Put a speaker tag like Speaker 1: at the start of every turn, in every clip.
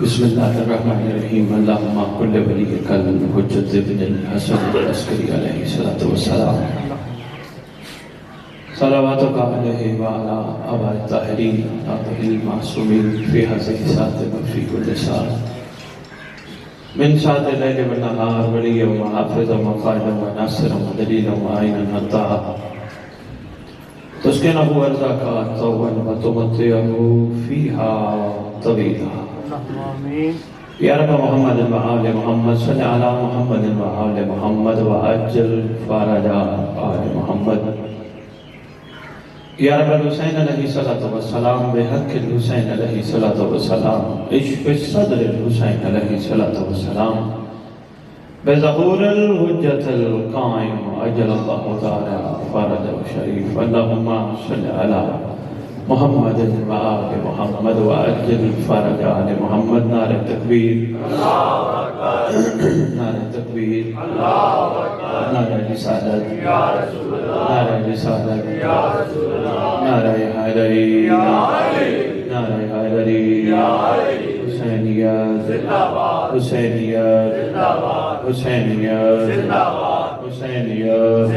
Speaker 1: بسم الله الرحمن الرحيم. اللهم كل وليك الحجة بن الحسن العسكري عليه الصلاة والسلام صلواتك عليه وعلى آباء الطاهرين آبائه المعصومين في هذه الساعة وفي كل ساعة من ساعة الليل والنهار وليا وحافظا وقائدا وناصرا ودليلا وعينا وطاعة تسكنه أرزاك طوبا وتمتعه فيها طويلا. یا رب محمد وآل محمد صلی علی محمد وآل محمد وعجل فرج آل محمد. یا رب الحسین علیہ السلام بحق الحسین علیہ السلام اشف صدر الحسین علیہ السلام بظہور الحجت القائم عجل اللہ تعالی فرج شریف. اللہم صلی علی محمد وآل محمد وعجل فرج آل محمد. نعرہ تکبیر، نعرہ تکبیر، نعرہ رسالت، نعرہ رسالت، نعرہ حیدری، نعرہ حیدری، حسینیت، حسینیت، حسینیت، حسینیت،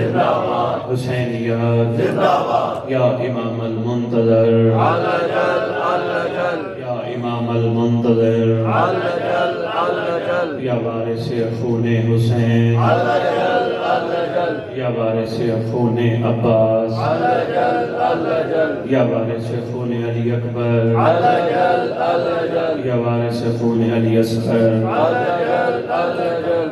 Speaker 1: حسینیت. یا امام المنتظر، یا امام المنتظر، یا وارث خون حسین، یا وارث خون عباس، یا وارث خون علی اکبر، یا وارث خون علی اصغر.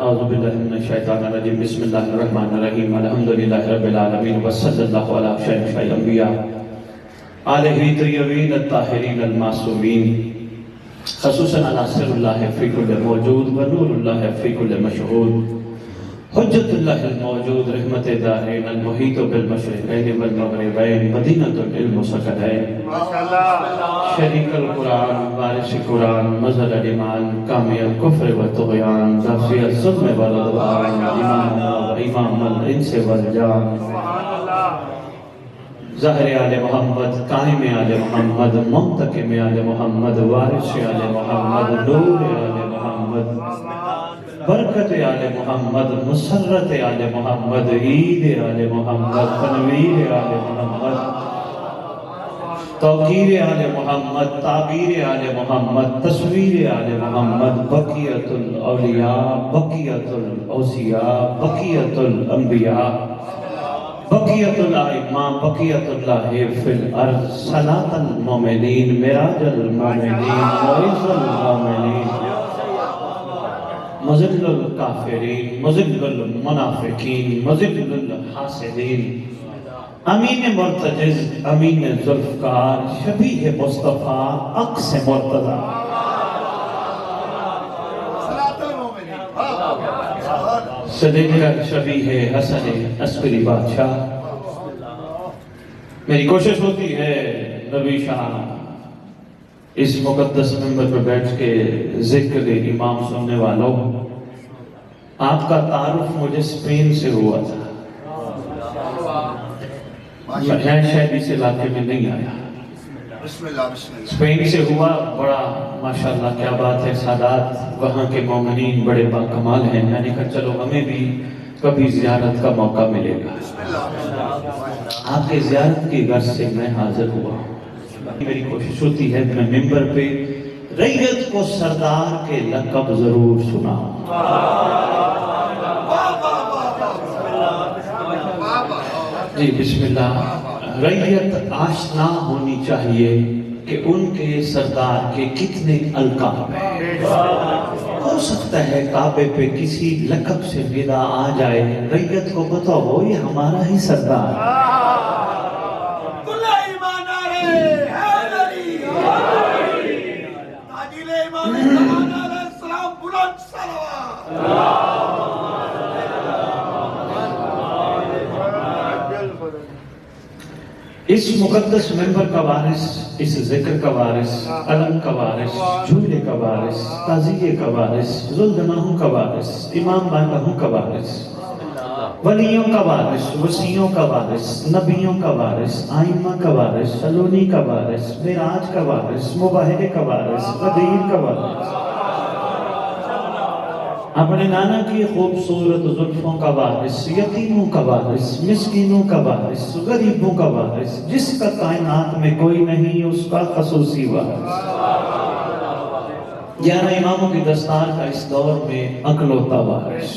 Speaker 1: اعوذ باللہ من الشیطان الرجیم. بسم اللہ الرحمن الرحیم. الحمدللہ رب العالمین وصلی اللہ علی شریف الانبیاء آلہ طیبین الطاہرین المعصومین خصوصاً علی سر اللہ فی کل موجود و نور اللہ فی کل مشہود حجت اللہ الموجود رحمت دارین المحیط بالمشرقین والمغربین مدینۃ العلم سکنین شریک القرآن وارث قرآن مظہر الایمان کامی الکفر والطغیان دافع الظلم والعدوان امام الانس والجان ظاہر آل محمد قائم آل محمد منتقم آل محمد وارث آل محمد نور آل محمد برکت آل محمد مسرت آل محمد عید آل محمد تنویر آل محمد توقیر آل محمد تعبیر آل محمد تصویر آل محمد بقیت الاولیاء بقیت الاوصیاء بقیت الانبیاء بقیت الائمہ بقیت اللہ فی الارض صلاة المومنین معراج المومنین معز المومنین مذل الکافرین مذل المنافقین مذل الحاسدین امین مرتجز امین ذوالفقار شبیہ مصطفیٰ عکس مرتضی صدیقہ شبیہ حسن عسکری بادشاہ. میری کوشش ہوتی ہے نبی شاہ اس مقدس منبر پر بیٹھ کے ذکر امام سننے والوں. آپ کا تعارف مجھے اسپین سے ہوا تھا. میں شاید اس علاقے میں نہیں آیا. اسپین سے ہوا. بڑا ماشاءاللہ کیا بات ہے. سادات وہاں کے مومنین بڑے باکمال ہیں. میں نے کہا چلو ہمیں بھی کبھی زیارت کا موقع ملے گا. آپ کے زیارت کی غرض سے میں حاضر ہوا. میری کوشش ہوتی ہے میں ممبر پہ ریت کو سردار کے لقب ضرور سناؤں. جی بسم اللہ. ریت آشنا ہونی چاہیے کہ ان کے سردار کے کتنے القاب ہیں. ہو سکتا ہے کعبے پہ کسی لقب سے ندا آ جائے. ریت کو بتاؤ یہ ہمارا ہی سردار. اس مقدس منبر کا وارث، اس ذکر کا وارث، علم کا وارث، جھولے کا وارث، تعزیے کا وارث، ذوالجناحوں کا وارث، امام بارگاہوں کا وارث، ولیوں کا وارث، وسیعوں کا وارث، نبیوں کا وارث، آئمہ کا وارث، سلونی کا وارث، معراج کا وارث، مباہرے کا وارث، غدیر کا وارث، اپنے نانا کی خوبصورت زلفوں کا وارث، یتیموں کا وارث، مسکینوں کا وارث، غریبوں کا وارث، جس کا کائنات میں کوئی نہیں اس کا خصوصی وارث، 11 اماموں کی دستار کا اس دور میں اکلوتا وارث،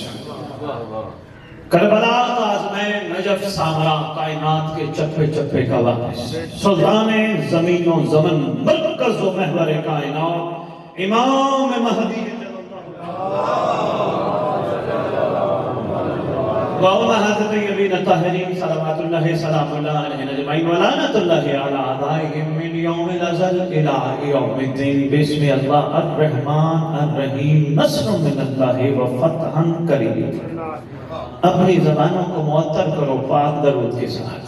Speaker 1: کربلا، آزمین، نجف، سامرا، کائنات کے چپے چپے کا وارث، سلطان زمین و زمن، مرکز و محور کائنات، امام مہدی وأمهات الطيبين الطاهرين صلوات الله سلام الله عليهم أجمعين ولعنة الله على أعدائهم من يوم الأزل إلى يوم الدين بسم الله الرحمن الرحيم نصر من الله وفتح قريب. اپنی زبانوں کو معطر کرو پاک درود کے ساتھ.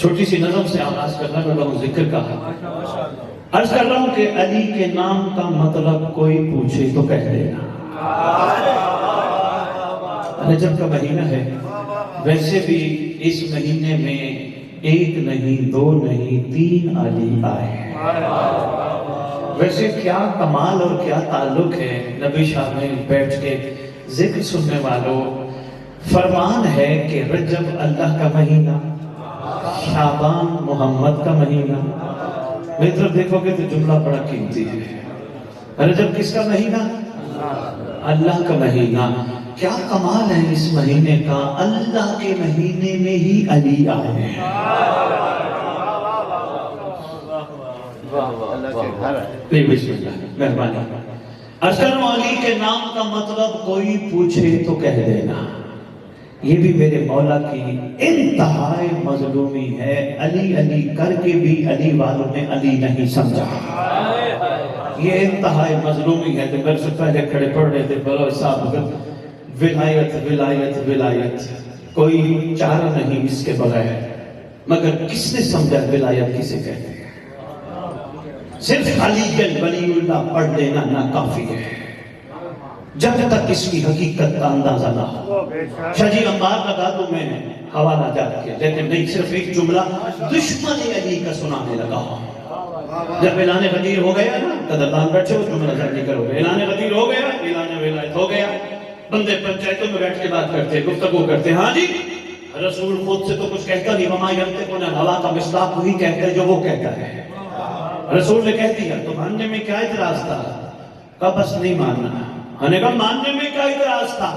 Speaker 1: چھوٹی سی نظم سے آغاز کرنا میں بہت ذکر کا عرض کر رہا ہوں کہ علی کے نام کا مطلب کوئی پوچھے تو کہہ دینا. رجب کا مہینہ ہے، ویسے بھی اس مہینے میں ایک نہیں، دو نہیں، 3 علی آئے ہیں. ویسے کیا کمال اور کیا تعلق ہے نبی شاہ میں بیٹھ کے ذکر سننے والوں. فرمان ہے کہ رجب اللہ کا مہینہ، شعبان محمد کا مہینہ. میری طرف دیکھو گے تو جملہ بڑا قیمتی ہے. رجب کس کا مہینہ؟ اللہ کا مہینہ. کیا کمال ہے اس مہینے کا، اللہ کے مہینے میں ہی علی آئے ہیں. بسم اللہ، مہربانی. اصل علی کے نام کا مطلب کوئی پوچھے تو کہہ دینا. یہ بھی میرے مولا کی انتہائی مظلومی ہے. علی علی کر کے بھی علی والوں نے علی نہیں سمجھا. یہ انتہائی مظلومی ہے. تو میرے سے پہلے کھڑے پڑھ رہے تھے بلوچ صاحب، ولایت ولایت ولایت، کوئی چارہ نہیں اس کے بغیر. مگر کس نے سمجھا ولایت کسے کہتے ہیں؟ صرف علی ولی اللہ پڑھ لینا ناکافی ہے جب تک اس کی حقیقت کا اندازہ نہ ہو. شاہ جی انبار لگا دوں میں حوالہ جات کیا، لیکن نہیں، صرف ایک جملہ دشمن علی کا سنانے لگا ہوں. جب اعلان غدیر ہو گیا نا، قدردان بیٹھے ہو جملہ جاری کرو گے. اعلان غدیر ہو گیا، اعلان ولایت ہو گیا. بندے پنچایتوں میں بیٹھ کے بات کرتے، گفتگو کرتے. ہاں جی، رسول خود سے تو کچھ کہتا نہیں. وما ینطق عن الہویٰ کا مصداق وہی کہتا ہے جو وہ کہتا ہے. رسول نے کہہ دیا تو ماننے میں کیا اعتراض تھا؟ کہا بس نہیں ماننا. ہم نے کہا ماننے میں کیا اعتراض تھا؟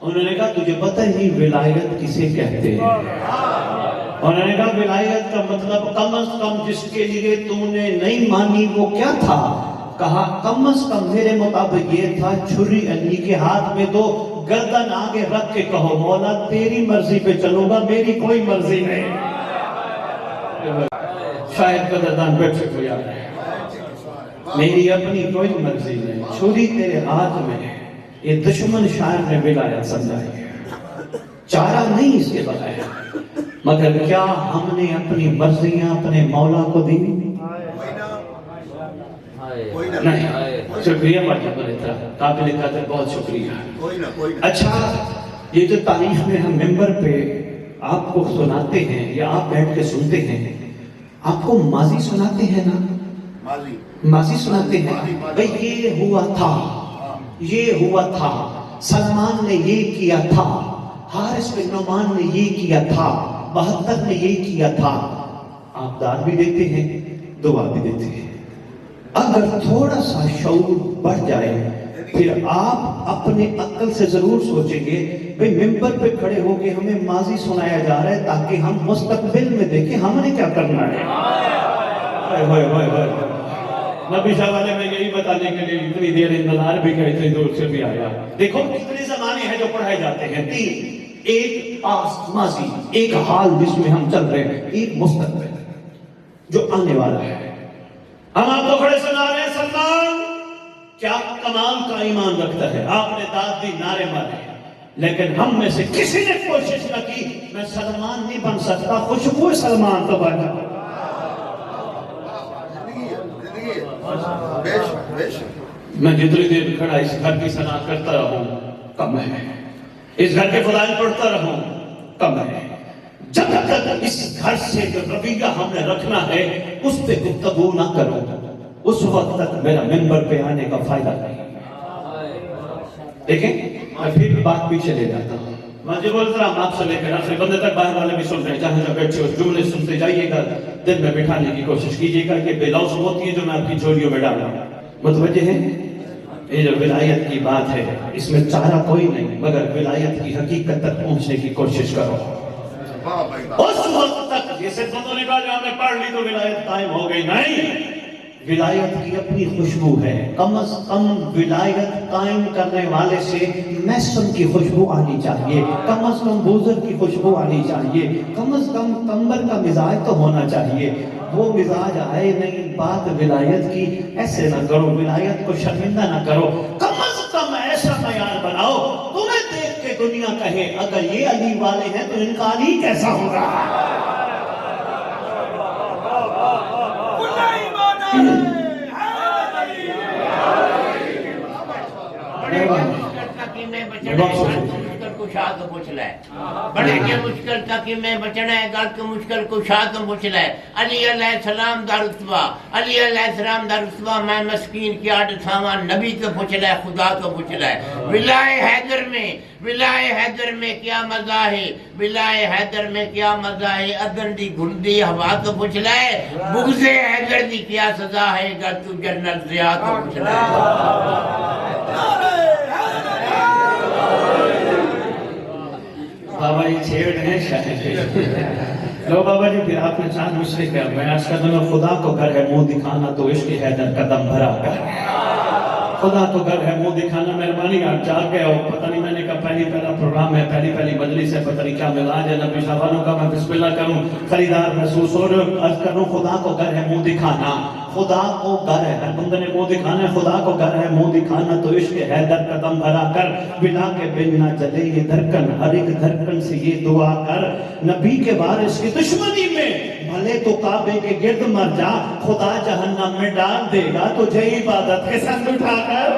Speaker 1: انہوں نے کہا تجھے پتہ ہی ولایت کسے کہتے ہیں؟ انہوں نے کہا ولایت کا مطلب کم از کم جس کے لیے تو نے نہیں مانی وہ کیا تھا؟ کہا کم از کم میرے مطابق یہ تھا چھری علی کے ہاتھ میں دو، گردن آگے رکھ کے کہو مولا تیری مرضی پہ چلوں گا، میری کوئی مرضی نہیں. شاید قدردان بیٹھے کو یاد ہے، میری اپنی کوئی مرضی نہیں، چھری تیرے ہاتھ میں ہے. یہ دشمن شاعر نے ولایت سمجھائی ہے. چارہ نہیں اس کے بغیر. مگر کیا ہم نے اپنی مرضیاں اپنے مولا کو دی؟ نہیں. شکریہ قابل قدر، بہت شکریہ. اچھا، یہ جو تاریخ میں ہم ممبر پہ آپ کو سناتے ہیں یا آپ بیٹھ کے سنتے ہیں، آپ کو ماضی سناتے ہیں نا؟ ماضی سناتے ہیں بھئی یہ ہوا تھا، یہ ہوا تھا، سلمان نے یہ کیا تھا، حارث بن نعمان نے یہ کیا تھا، 72 نے یہ کیا تھا. آپ داد بھی دیتے ہیں، دعا بھی دیتے ہیں. اگر تھوڑا سا شعور بڑھ جائے پھر آپ اپنے عقل سے ضرور سوچیں گے بھئی ممبر پہ کھڑے ہو کے ہمیں ماضی سنایا جا رہا ہے تاکہ ہم مستقبل میں دیکھیں ہم نے کیا کرنا ہے. نبی شاہ والے میں یہی بتانے کے لیے اتنی دیر انتظار بھی کر اتنی دور سے بھی آیا. دیکھو کتنے زمانے ہیں جو پڑھائے جاتے ہیں. 3، ایک ماضی، ایک حال جس میں ہم چل رہے ہیں، ایک مستقبل جو آنے والا ہے. ہم آپ کو کھڑے سنا رہے ہیں سلمان کیا کمال کا ایمان رکھتا ہے. آپ نے داد دی، نعرے مارے، لیکن ہم میں سے کسی نے کوشش نہ کی میں سلمان نہیں بن سکتا، خوشبو سلمان تو بنا. میں جتنی دیر کھڑا اس گھر کی ثنا کرتا رہوں کم ہے، اس گھر کے فضائل پڑھتا رہوں کم ہے. جب تک اس گھر سے جو رویہ ہم نے رکھنا ہے اس پہ گفتگو نہ کرو اس وقت تک میرا منبر پہ آنے کا فائدہ نہیں۔ دیکھیں میں پھر بات پیچھے لے جاتا ہوں۔ واجب الکرام آپ سے لے کر آخری بندے تک باہر والے بھی سن رہے ہیں، جہاں جہاں بیٹھے اس جملے سنتے جائیے گا، دل میں بٹھانے کی کوشش کیجیے گا کہ بے لوث ہوتی ہے جو میں آپ کی جھولیوں میں ڈال رہا ہوں۔ متوجہ ہیں؟ یہ جو ولایت کی بات ہے اس میں چارہ کوئی نہیں مگر ولایت کی حقیقت تک پہنچنے کی کوشش کرو۔ اس وقت تک یہ صرف بندوں نے کہا جو ہم نے پڑھ لی تو ولایت قائم ہو گئی، نہیں، ولایت کی اپنی خوشبو ہے۔ کم از کم ولایت قائم کرنے والے سے میسن کی خوشبو آنی چاہیے، کم از کم بوزر کی خوشبو آنی چاہیے، کم از کم کمبر کا مزاج تو ہونا چاہیے۔ وہ مزاج آئے نہیں، بات ولایت کی، ایسے نہ کرو، ولایت کو شرمندہ نہ کرو، کم از کم ایسا معیار بناؤ تمہیں دیکھ کے دنیا کہے اگر یہ علی والے ہیں تو ان کا علی کیسا ہوگا۔
Speaker 2: بڑے کے مشکل تک میں بچنا ہے، گل کے مشکل کشا تو پوچھ لے۔ علی علیہ السلام دا رتبہ، علی علیہ السلام دا رتبہ میں مسکین کی آٹھ تھاواں، نبی تو پوچھ لے، خدا تو پوچھ لے۔ ولائے حیدر میں کیا مزہ ہے، ولائے حیدر میں کیا مزہ ہے، ادن دی گھندی ہوا تو پوچھ لے۔ بغض حیدر دی کیا سزا ہے، اگر تو جنرل ضیاء تو پوچھ لے۔
Speaker 1: بابا یہ چھیڑ ہیں شاید۔ لو بابا جی پھر آپ نے چاند مشرق ہے، میں آج کا دنوں خدا کو گر ہے منہ دکھانا تو عشق حیدر قدم بھرا کر، خدا کو گر ہے منہ دکھانا۔ مہربانی آپ جا گئے ہو، پتہ نہیں میں نے کہا پہلا پروگرام ہے، پہلی مجلس ہے، پتہ نہیں کیا ملاج ہے، نبی صاحب والوں کا میں بسم اللہ کروں، خریدار محسوس ہو رہے عرض کروں خدا کو گر ہے منہ دکھانا، خدا کو گر ہے، ہر بندے نے منہ دکھانا ہے، خدا کو گر ہے منہ دکھانا تو عشق حیدر قدم بھرا کر، بلا کے بن نہ جلے یہ دھڑکن، ہر ایک دھڑکن سے یہ دعا کر، نبی کے وارث کی دشمنی میں بھلے تو کعبے کے گرد مر جا، خدا جہنم میں ڈال دے گا تجھے عبادت کے سنگ اٹھا کر۔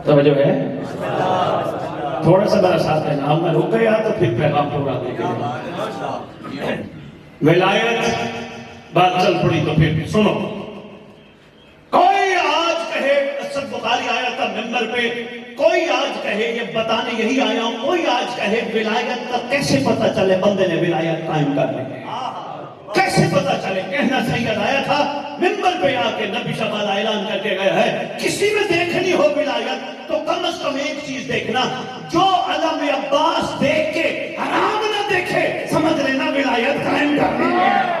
Speaker 1: توجہ ہے؟ تھوڑا سا میرا ساتھ دینا، اب میں رک گیا تو پھر پیغام پورا دے گا۔ ولایت بات چل پڑی تو پھر سنو، کوئی آج کہے، اسد بخاری آیا تھا ممبر پہ، کوئی آج کہے یہ بتانے یہی آیا ہوں، کوئی آج کہے ولایت کا کیسے پتہ چلے بندے نے ولایت قائم کر لی، کیسے پتہ چلے؟ کہنا سید آیا تھا ممبر پہ آ کے نبی شبال اعلان کر کے گیا ہے، کسی میں دیکھنی ہو ولایت تو کم از کم ایک چیز دیکھنا، جو علم عباس دیکھ کے حرام نہ دیکھے سمجھ لینا ولایت قائم کرنی ہے۔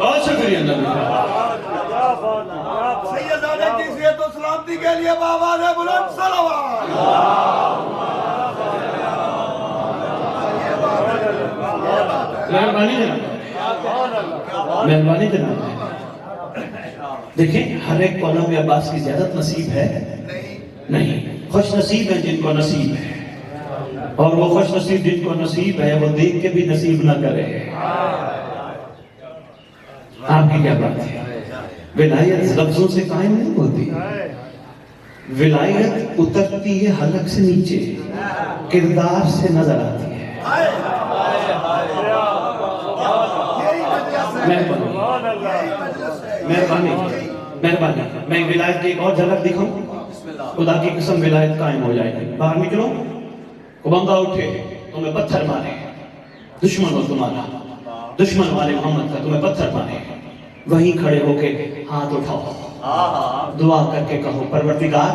Speaker 1: بہت شکریہ نبی
Speaker 3: سیدانہ کی صحت و سلامتی کے لیے بابا نے بلند صلوات۔
Speaker 1: مہربانی جناب، مہربانی جناب۔ دیکھیں ہر ایک کو علم عباس کی زیادت نصیب ہے نہیں، خوش نصیب ہے جن کو نصیب ہے، اور وہ خوش نصیب جن کو نصیب ہے وہ دیکھ کے بھی نصیب نہ کرے۔ آپ کی کیا بات ہے؟ ولایت لفظوں سے قائم نہیں ہوتی، ولایت اترتی ہے حلق سے نیچے، کردار سے نظر آتی ہے۔ مہربانی میں ولایت کی ایک اور جھلک دکھاؤں، خدا کی قسم ولایت قائم ہو جائے گی۔ باہر نکلو، کو بندہ اٹھے تمہیں پتھر مارے، دشمن ہو تمہارا، دشمن والے محمد کا تمہیں پتھر مارے، وہیں کھڑے ہو کے ہاتھ اٹھاؤ، دعا کر کے کہو پروردگار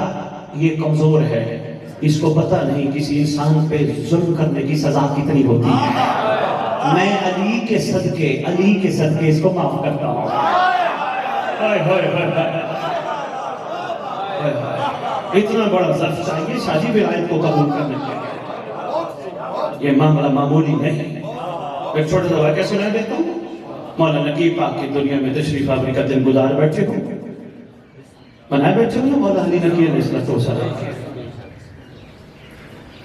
Speaker 1: یہ کمزور ہے، اس کو پتہ نہیں کسی انسان پہ ظلم کرنے کی سزا کتنی ہوتی ہے، میں علی کے صدقے اس کو معاف کرتا ہوں۔ اتنا بڑا ظرف چاہیے شادی ولایت کو قبول کرنے کے لیے، یہ معاملہ معمولی نہیں۔ ایک چھوٹا سا واقعہ سنا دیتا ہوں، مولانا نقیب پاک کی دنیا میں تشریف آوری کا دن گزار بیٹھے ہوں، بنائے بیٹھے ہوں نا مولانا علی نقیب علیہ السلام،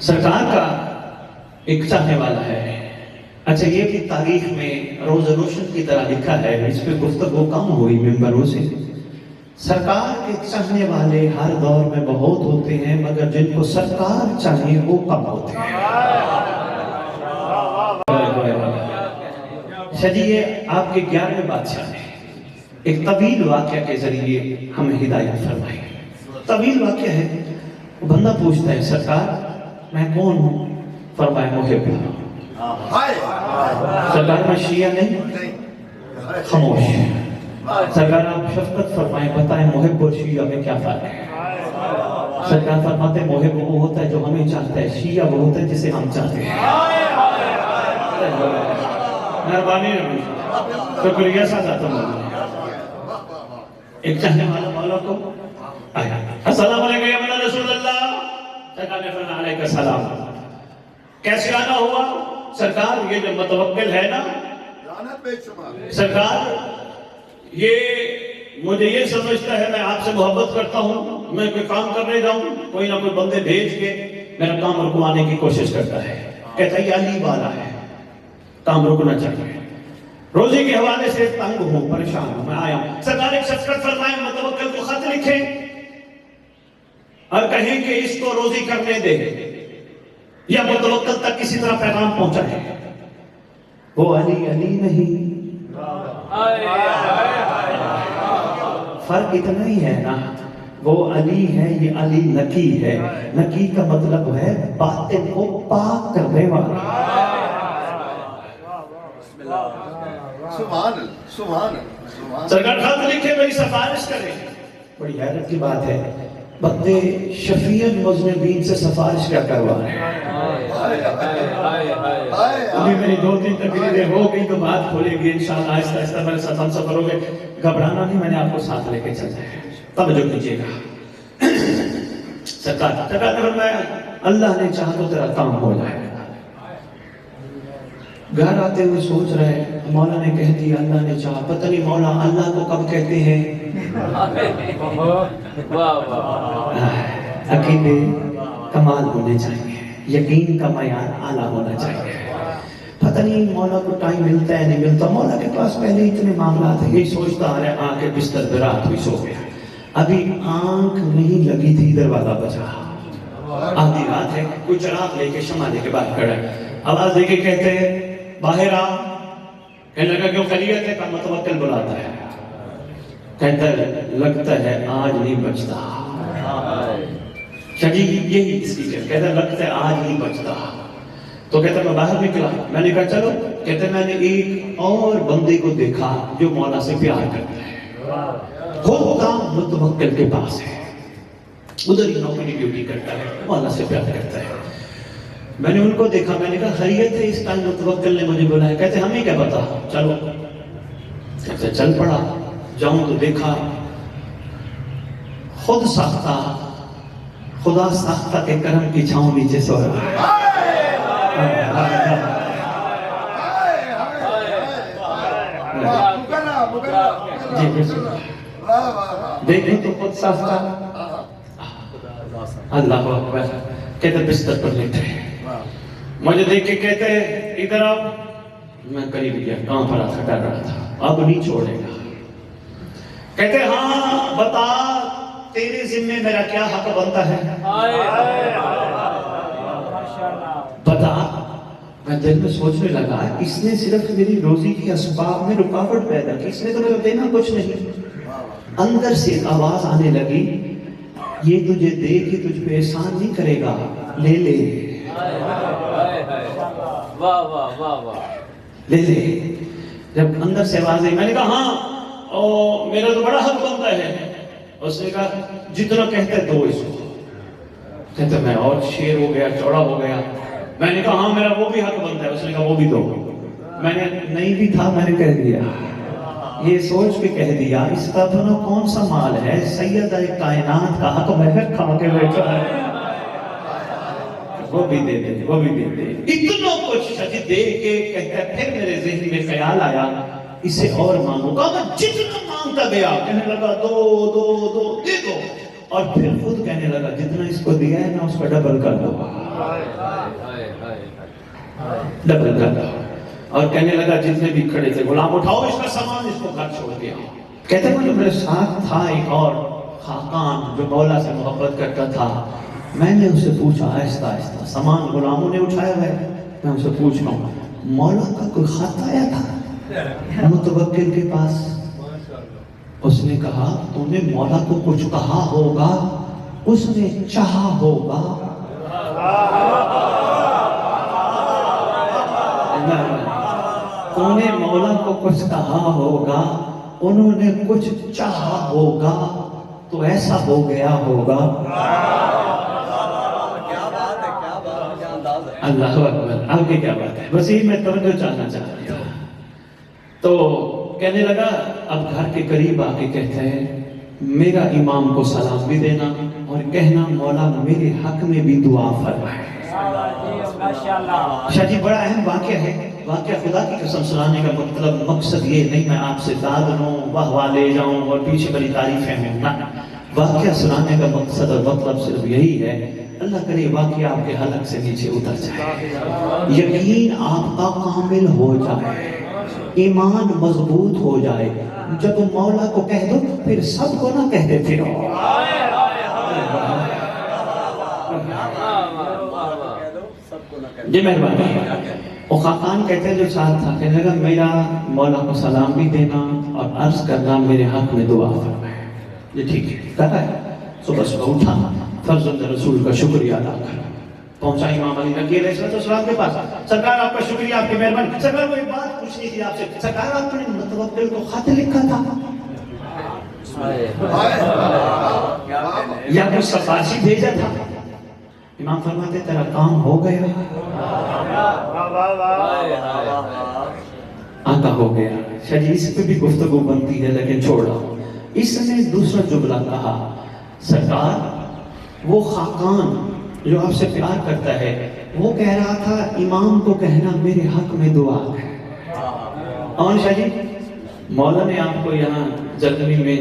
Speaker 1: سرکار کا ایک چاہنے والا ہے۔ اچھا یہ بھی تاریخ میں روز روشن کی طرح لکھا ہے، اس پہ گفتگو کم ہوئی ممبروں سے، سرکار کے چاہنے والے ہر دور میں بہت ہوتے ہیں، مگر جن کو سرکار چاہیے وہ کم ہوتے ہیں۔ چلیے آپ کے 11ویں بادشاہ نے ایک طویل واقعہ کے ذریعے ہمیں ہدایت فرمائی۔ طویل واقعہ ہے، وہ بندہ پوچھتا ہے سرکار میں کون ہوں؟ فرمائے محب۔ سرکار میں شیعہ نہیں، خاموش۔ سرکار آپ شفقت فرمائیں، بتائیں محب اور شیعہ میں کیا فرق ہے؟ سرکار فرماتے ہیں محب وہ ہوتا ہے جو ہمیں چاہتا ہے، شیعہ وہ ہوتا ہے جسے ہم چاہتے ہیں۔ مہربانی شکریہ سادہ تمام۔ ایک چاہنے والا مولا کو آیا، السلام علیکم یا مولا رسول اللہ۔ سرکار نے فرمایا علیکم السلام۔ کیسے آنا ہوا؟ سرکار یہ جو متوکل ہے نا، سرکار یہ مجھے یہ سمجھتا ہے میں آپ سے محبت کرتا ہوں، میں کوئی کام کرنے جاؤں کوئی نہ کوئی بندے بھیج کے میرا کام رکوانے کی کوشش کرتا ہے۔ کہتا ہے یہ علی والا ہے، کام رکنا چاہیے، روزی کے حوالے سے تنگ ہوں، پریشان ہوں، میں آیا ہوں۔ سرکار ایک شفقت فرمائیں، متوکل کو خط لکھیں اور کہیں کہ اس کو روزی کرنے دے یا متوکل تک کسی طرح پیغام پہنچائے۔ وہ علی نہیں، فرق اتنا ہی ہے نا، وہ علی ہے یہ علی نقی ہے۔ نقی کا مطلب ہے باطن کو پاک کرنے والا۔ سرکار خط لکھے میری سفارش کریں۔ بڑی حیرت کی بات ہے، بندے شفیع المذنبین سے سفارش کیا کروا رہے ہیں؟ ابھی میری 2-3 تقریریں ہو گئی تو بات کھولے گی انشاءاللہ، آہستہ آہستہ میرے ساتھ ہم سفر ہو گئے۔ گھبرانا نہیں، میں نے آپ کو ساتھ لے کے چلتا ہے، توجہ کیجیے گا۔ سرکار نے فرمایا اللہ نے چاہا تو تیرا کام ہو جائے گا۔ گھر آتے ہوئے سوچ رہے مولا نے کہہ دیا اللہ نے چاہا، پتہ نہیں مولا اللہ کو کب کہتے ہیں۔ عقیدے کمال ہونے چاہیے، یقین کا معیار اعلیٰ ہونا چاہیے۔ پتہ نہیں مولا کو ٹائم ملتا ہے نہیں ملتا، مولا کے پاس پہلے اتنے معاملات ہیں، یہی سوچتا آ رہا آ کے بستر پہ رات ہوئی سو گیا، ابھی آنکھ نہیں لگی تھی دروازہ بجا، آدھی رات ہے، کوئی چراغ لے کے شمع لے کے باہر کھڑا ہے، آواز دے کے کہتے ہیں باہر آ۔ کہنے لگا کیوں خیریت ہے؟ کہ متوکل بلاتا ہے۔ کہتا ہے لگتا ہے آج نہیں بچتا۔ شجی یہی اس کی کہتا ہے لگتا ہے آج نہیں بچتا۔ تو کہتا ہے میں باہر نکلا، میں نے کہا چلو، کہتا ہے میں نے ایک اور بندے کو دیکھا جو مولا سے پیار کرتا ہے، خود کام متوکل کے پاس ہے، ادھر ہی نوکری ڈیوٹی کرتا ہے، مولا سے پیار کرتا ہے۔ میں نے ان کو دیکھا، میں نے کہا خیریت ہے؟ اس ٹائم متوکل نے مجھے بلایا۔ کہتے ہمیں کیا پتا، چلو۔ کہتے چل پڑا، جاؤں تو دیکھا خود ساختہ خدا ساختہ کے کرم کی چھاؤں نیچے سو رہا ہے۔ دیکھیں تو خود ساختہ، اللہ اکبر۔ کہتے بستر پر لیٹے، مجھے دیکھ کے کہتے ادھر آؤ۔ میں قریب گیا، کہاں پر تھا، ڈر رہا تھا، اب نہیں چھوڑے گا۔ کہتے ہاں بتا تیرے ذمہ میرا کیا حق بنتا ہے؟ بتا۔ میں دل میں سوچنے لگا اس نے صرف میری روزی کی اسباب میں رکاوٹ پیدا کی، اس نے تو میرے دینا کچھ نہیں۔ اندر سے آواز آنے لگی یہ تجھے دے کے تجھ پہ احسان نہیں کرے گا، لے لے لے لے۔ جب اندر سے آواز آئی میں نے کہا ہاں میرا تو بڑا حق بنتا ہے۔ اس نے کہا جتنا کہتے دو اس کو۔ کہتے میں اور شیر ہو گیا، چوڑا ہو گیا۔ میں نے کہا ہاں میرا وہ بھی حق بنتا ہے۔ اس نے کہا وہ بھی دو۔ میں نے نہیں بھی تھا، میں نے کہہ دیا، یہ سوچ کے کہہ دیا اس کا دونوں کون سا مال ہے، سیدہ کائنات کا حق مہر کھا کے بیٹھا ہے، وہ بھی دے دے، وہ بھی دے دے۔ اتنا کچھ شجی دے کے کہتا ہے پھر میرے ذہن میں خیال آیا اسے اور مانگو گا۔ میں جتنا مانگتا گیا کہنے لگا دو دو دو دے دو، اور پھر خود کہنے لگا جتنا اس کو دیا ہے نا اس کا ڈبل کر دو، ڈبل کر دو۔ اور کہنے لگا جتنے بھی کھڑے تھے غلام اٹھاؤ اس کا سامان، اس کو گھر چھوڑ دیا۔ کہتے ہیں کہ میرے ساتھ تھا ایک اور خاقان جو مولا سے محبت کرتا تھا. میں نے اسے پوچھا آہستہ آہستہ, سامان غلاموں نے اٹھایا ہے, میں اسے پوچھ رہا ہوں مولا کا کوئی خط آیا تھا متوکل کے پاس؟ اس نے کہا تو نے مولا کو کچھ کہا ہوگا, اس نے چاہا ہوگا. تو نے مولا کو کچھ کہا ہوگا, انہوں نے کچھ چاہا ہوگا, تو ایسا ہو گیا ہوگا. اللہ اکبر. آگے کیا بات ہے, بس یہی میں توجہ چاہنا چاہتا تھا. تو کہنے لگا, اب گھر کے قریب آ کے کہتے ہیں میرا امام کو سلام بھی دینا اور کہنا مولا میرے حق میں بھی دعا فرمائے. شاہ جی بڑا اہم واقعہ ہے. واقعہ خدا کی قسم سنانے کا مطلب مقصد یہ نہیں میں آپ سے داد لوں, واہ واہ لے جاؤں اور پیچھے بڑی تعریفیں ہوں نہ. واقعہ سنانے کا مقصد اور مطلب صرف یہی ہے, اللہ کرے واقعہ آپ کے حلق سے نیچے اتر جائے, یقین آپ کا کامل ہو جائے, ایمان مضبوط ہو جائے. جب مولا کو کہہ دو پھر سب کو نہ کہتے پھرو. جی مہربانی. وہ خاقان کہتے ہیں جو ساتھ تھا, کہنے لگا میرا مولا کو سلام بھی دینا اور عرض کرنا میرے حق میں دعا فرمائے. یہ ٹھیک ہے, کہا ہے. صبح صبح اٹھا, فرزند رسول کا شکریہ ادا کرا, پہنچا امام علی نقی علیہ السلام کے پاس. سرکار آپ کا شکریہ, آپ کی مہربانی. سرکار وہ ایک بات پوچھنی تھی آپ سے, سرکار آپ نے متوکل کو خط لکھا تھا یا کچھ سفارشی بھیجا تھا؟ امام فرماتے تیرا کام ہو گیا, آقا ہو گیا. شاہ جی اس پہ بھی گفتگو بنتی ہے لیکن چھوڑا. اس نے دوسرا جملہ کہا, سرکار وہ خاقان جو آپ سے پیار کرتا ہے وہ کہہ رہا تھا امام کو کہنا میرے حق میں دعا ہے. اور شاہ جی مولا نے آپ کو یہاں جرمنی میں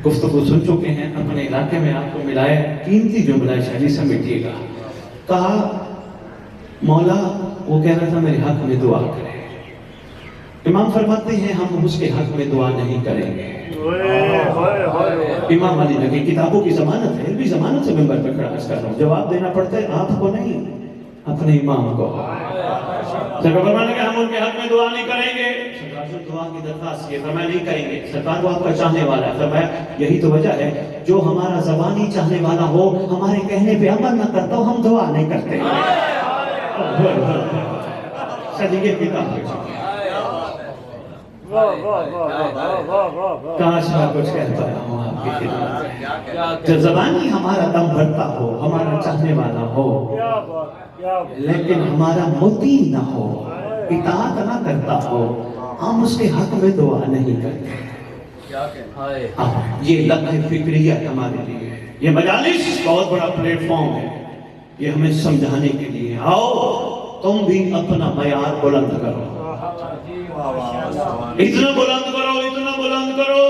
Speaker 1: گفتگو سن چکے ہیں, اپنے علاقے میں آپ کو ملایا, قیمتی جملہ ہے شاہ جی سمیٹیے گا. کہا مولا وہ کہہ رہا تھا میرے حق میں دعا کرے. امام فرماتے ہیں ہم اس کے حق میں دعا نہیں کریں گے. امام علی نقی کتابوں کی ضمانت ہے, بھی ضمانت سے ممبر پہ کھڑا کر رہا ہوں, جواب دینا پڑتا ہے آپ کو نہیں اپنے امام کو. سرکار فرمانے کہ ہم ان کے حق میں دعا نہیں کریں گے. سرکار جو دعا کی درخواست کی فرمایا نہیں کریں گے. سرکار وہ آپ کا چاہنے والا ہے. فرمایا یہی تو وجہ ہے جو ہمارا زبانی چاہنے والا ہو ہمارے کہنے پہ عمل نہ کرتا ہو ہم دعا نہیں کرتے. صدیقے کتاب ہے. کاش میں کچھ کہتا ہوں آپ کی خدمت میں. جب زبانی ہمارا دم بھرتا ہو, ہمارا چاہنے والا ہو, لیکن ہمارا مطیع نہ ہو, اطاعت نہ کرتا ہو, ہم اس کے حق میں دعا نہیں کرتے. یہ لمحہ فکریہ ہمارے لیے, یہ مجالس بہت بڑا پلیٹ فارم ہے, یہ ہمیں سمجھانے کے لیے. آؤ تم بھی اپنا معیار بلند کرو, اتنا بلند کرو, اتنا بلند کرو,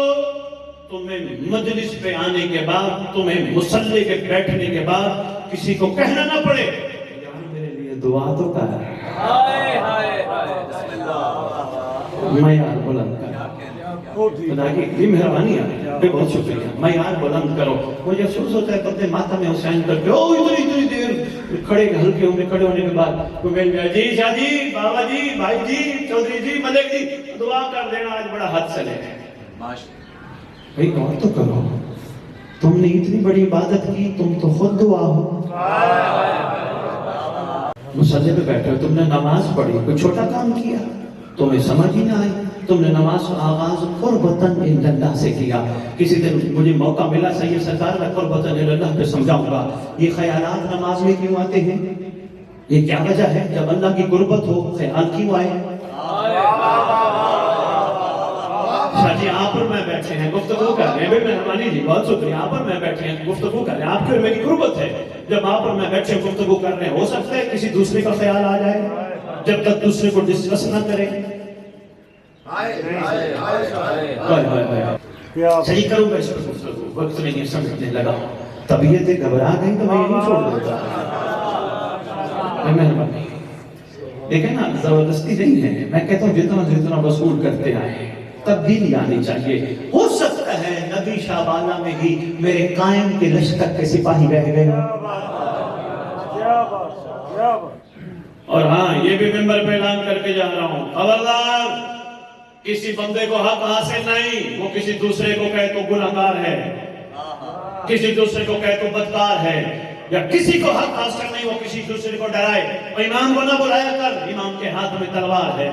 Speaker 1: تمہیں مجلس پہ آنے کے بعد, تمہیں مصلی کے بیٹھنے کے بعد کسی کو کہنا نہ پڑے یار میرے لیے دعا تو کر. معیار بلند کرو. خدا کی مہربانی ہے, بہت شکریہ. معیار بلند کرو. مجھے افسوس ہوتا ہے کبھی ماتم میں حسین کر کے اتنی دیر کھڑے ہلکے ہونے, کھڑے ہونے کے بعد کوئی مل جائے, جی شاہ جی, بابا جی, بھائی جی, چودھری جی, ملک جی, دعا کر دینا, آج بڑا حد سے لے. بھائی غور تو کرو, تم نے اتنی بڑی عبادت کی, تم تو خود دعا ہو. مصلی پہ بیٹھے ہو, تم نے نماز پڑھی, کوئی چھوٹا کام کیا, تمہیں سمجھ ہی نہ آئی. تم نے نماز کا آغاز قربتاً اللہ سے کیا. کسی دن مجھے موقع ملا سید سرکار میں قربتاً اللہ پہ سمجھاؤں گا یہ خیالات نماز میں کیوں آتے ہیں, یہ کیا وجہ ہے. جب اللہ کی قربت ہو خیال کیوں آئے. شاہ جی آپ اور میں بیٹھے ہیں گفتگو کر رہے ہیں, بے مہربانی جی بہت شکریہ, آپ اور میں بیٹھے ہیں گفتگو کر رہے ہیں, آپ کی اور میری قربت ہے. جب آپ اور میں بیٹھے گفتگو کر رہے ہیں, ہو سکتا ہے کسی دوسرے کا خیال آ جائے, جب تک دوسرے کو ڈسکس نہ کریں. صحیح کروں گا اس پر گفتگو, وقت میں یہ سمجھنے لگا, طبیعتیں گھبرا گئی تو میں یہی چھوڑ دیتا. مہربانی دیکھیں نا, زبردستی نہیں ہے. میں کہتا ہوں جتنا جتنا وصول کرتے آئے تبدیلی آنی چاہیے. ہو سکتا ہے نبی شابانہ میں ہی میرے قائم کے لشکر کے سپاہی رہ گئے. اور ہاں یہ بھی ممبر پہ اعلان کر کے جا رہا ہوں، خبردار کسی بندے کو حق حاصل نہیں، وہ کسی دوسرے کو کہے تو گناہگار ہے، کسی دوسرے کو کہے تو بدکار ہے، یا کسی کو حق حاصل نہیں وہ کسی دوسرے کو ڈرائے. اور امام کو نہ بلایا کر، امام کے ہاتھ میں تلوار ہے،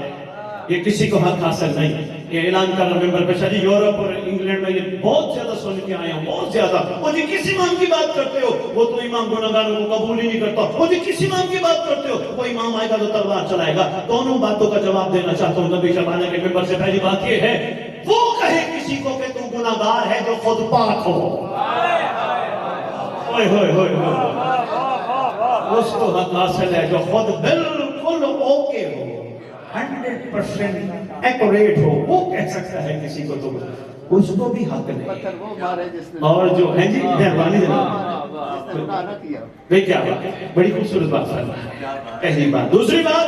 Speaker 1: یہ کسی کو حق حاصل نہیں. یہ اعلان کر رہا ممبر پہ. شاید یورپ اور انگلینڈ میں یہ بہت زیادہ سن کے آئے ہیں، بہت زیادہ. وہ جی کس امام کی بات کرتے ہو، وہ تو امام گناہگاروں کو قبول ہی نہیں کرتا. وہ جی کس امام کی بات کرتے ہو، وہ امام آئے گا تو تلوار چلائے گا. دونوں باتوں کا جواب دینا چاہتا ہوں نبی شبانہ کے ممبر سے. پہلی بات یہ ہے، وہ کہے کسی کو کہ تو گناہگار ہے جو خود پاک ہو. ہوئے ہوئے ہوئے ہوئے، اس کو حق حاصل ہے جو خود بالکل اوکے ہو، 100% ایکوریٹ ہو. وہ کہہ سکتا ہے کسی کو، تو اس کو بھی حق نہیں. اور جو ہے جی مہربانی جناب، کیا بڑی خوبصورت بات فرمائی. پہلی بات. دوسری بات،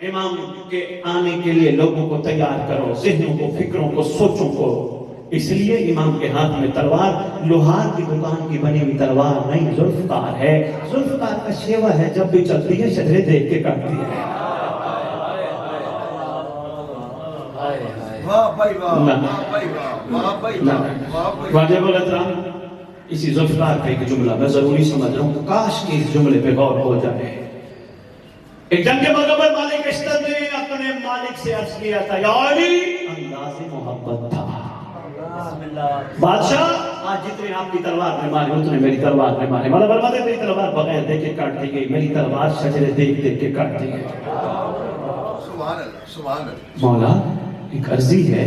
Speaker 1: امام کے آنے کے لیے لوگوں کو تیار کرو، ذہنوں کو، فکروں کو، سوچوں کو. اس لیے امام کے ہاتھ میں تلوار لوہار کی دکان کی بنی ہوئی تلوار نہیں، ذوالفقار ہے. ذوالفقار کا شیوا ہے، جب بھی چلتی ہے شجرے دیکھ کے کاٹتی ہے. واجب الاحترام اسی ذوالفقار کا ایک جملہ میں ضروری سمجھ رہا ہوں، کاش کہ اس جملے پہ غور ہو جائے. ایک جنگ کے موقع پر مالک اشتر نے اپنے مالک سے عرض کیا تھا، یا علی، انداز محبت تھا، بادشاہ آج جتنے آپ کی تلوار میں مارے اتنے میری تلوار میں مارے. مولا فرماتے میری تلوار بغیر دیکھ کے کاٹ دی گئی، میری تلوار شجرے دیکھ دیکھ کے کاٹ دی گئی.
Speaker 3: سبحان اللہ، سبحان اللہ.
Speaker 1: مولا ایک عرضی ہے،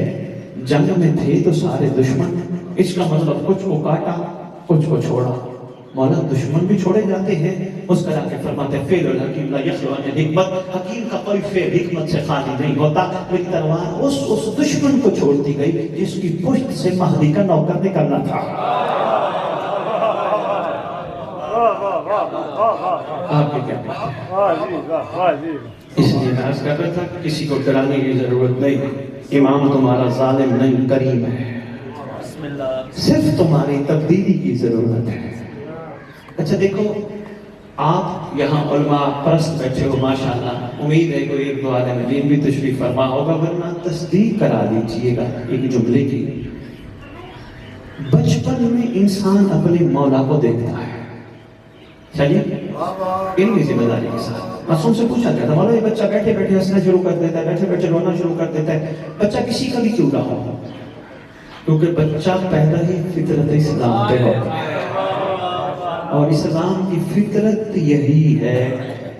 Speaker 1: جنگ میں تھے تو سارے دشمن، اس کا مطلب کچھ کو کاٹا کچھ کو چھوڑا. مولا دشمن بھی چھوڑے جاتے ہیں. مسکرا کے فرماتے فعل الحکیم لا یخلو عن حکمت، حکیم کا کوئی فعل حکمت سے خالی نہیں ہوتا. میری تلوار اس دشمن کو چھوڑتی گئی جس کی پشت سے مہدی کا نوکر نکلنا تھا. آپ کے کیا کہتے ہیں؟ اس لیے میں عرض کر رہا تھا کسی کو ڈرانے کی ضرورت نہیں. امام تمہارا ظالم نہیں، کریم ہے، صرف تمہاری تبدیلی کی ضرورت ہے. اچھا دیکھو، آپ یہاں علماء پرست بیٹھے ہو ماشاءاللہ، امید ہے کوئی ایک دو عالم دین بھی تشریف فرما ہوگا، ورنہ تصدیق کرا دیجئے گا ایک جملے کی. بچپن میں انسان اپنے مولا کو دیکھتا ہے. چلیے ان کی ذمہ داری کے ساتھ معصوم سے پوچھا جاتا، مولا یہ بچہ بیٹھے بیٹھے ہنسنا شروع کر دیتا ہے، بیٹھے بیٹھے رونا شروع کر دیتا ہے، بچہ کسی کا بھی کیوں نہ ہو، کیونکہ بچہ پیدا ہی فطرت اسلام پہ ہوتا ہے. اور اسلام کی فطرت یہی ہے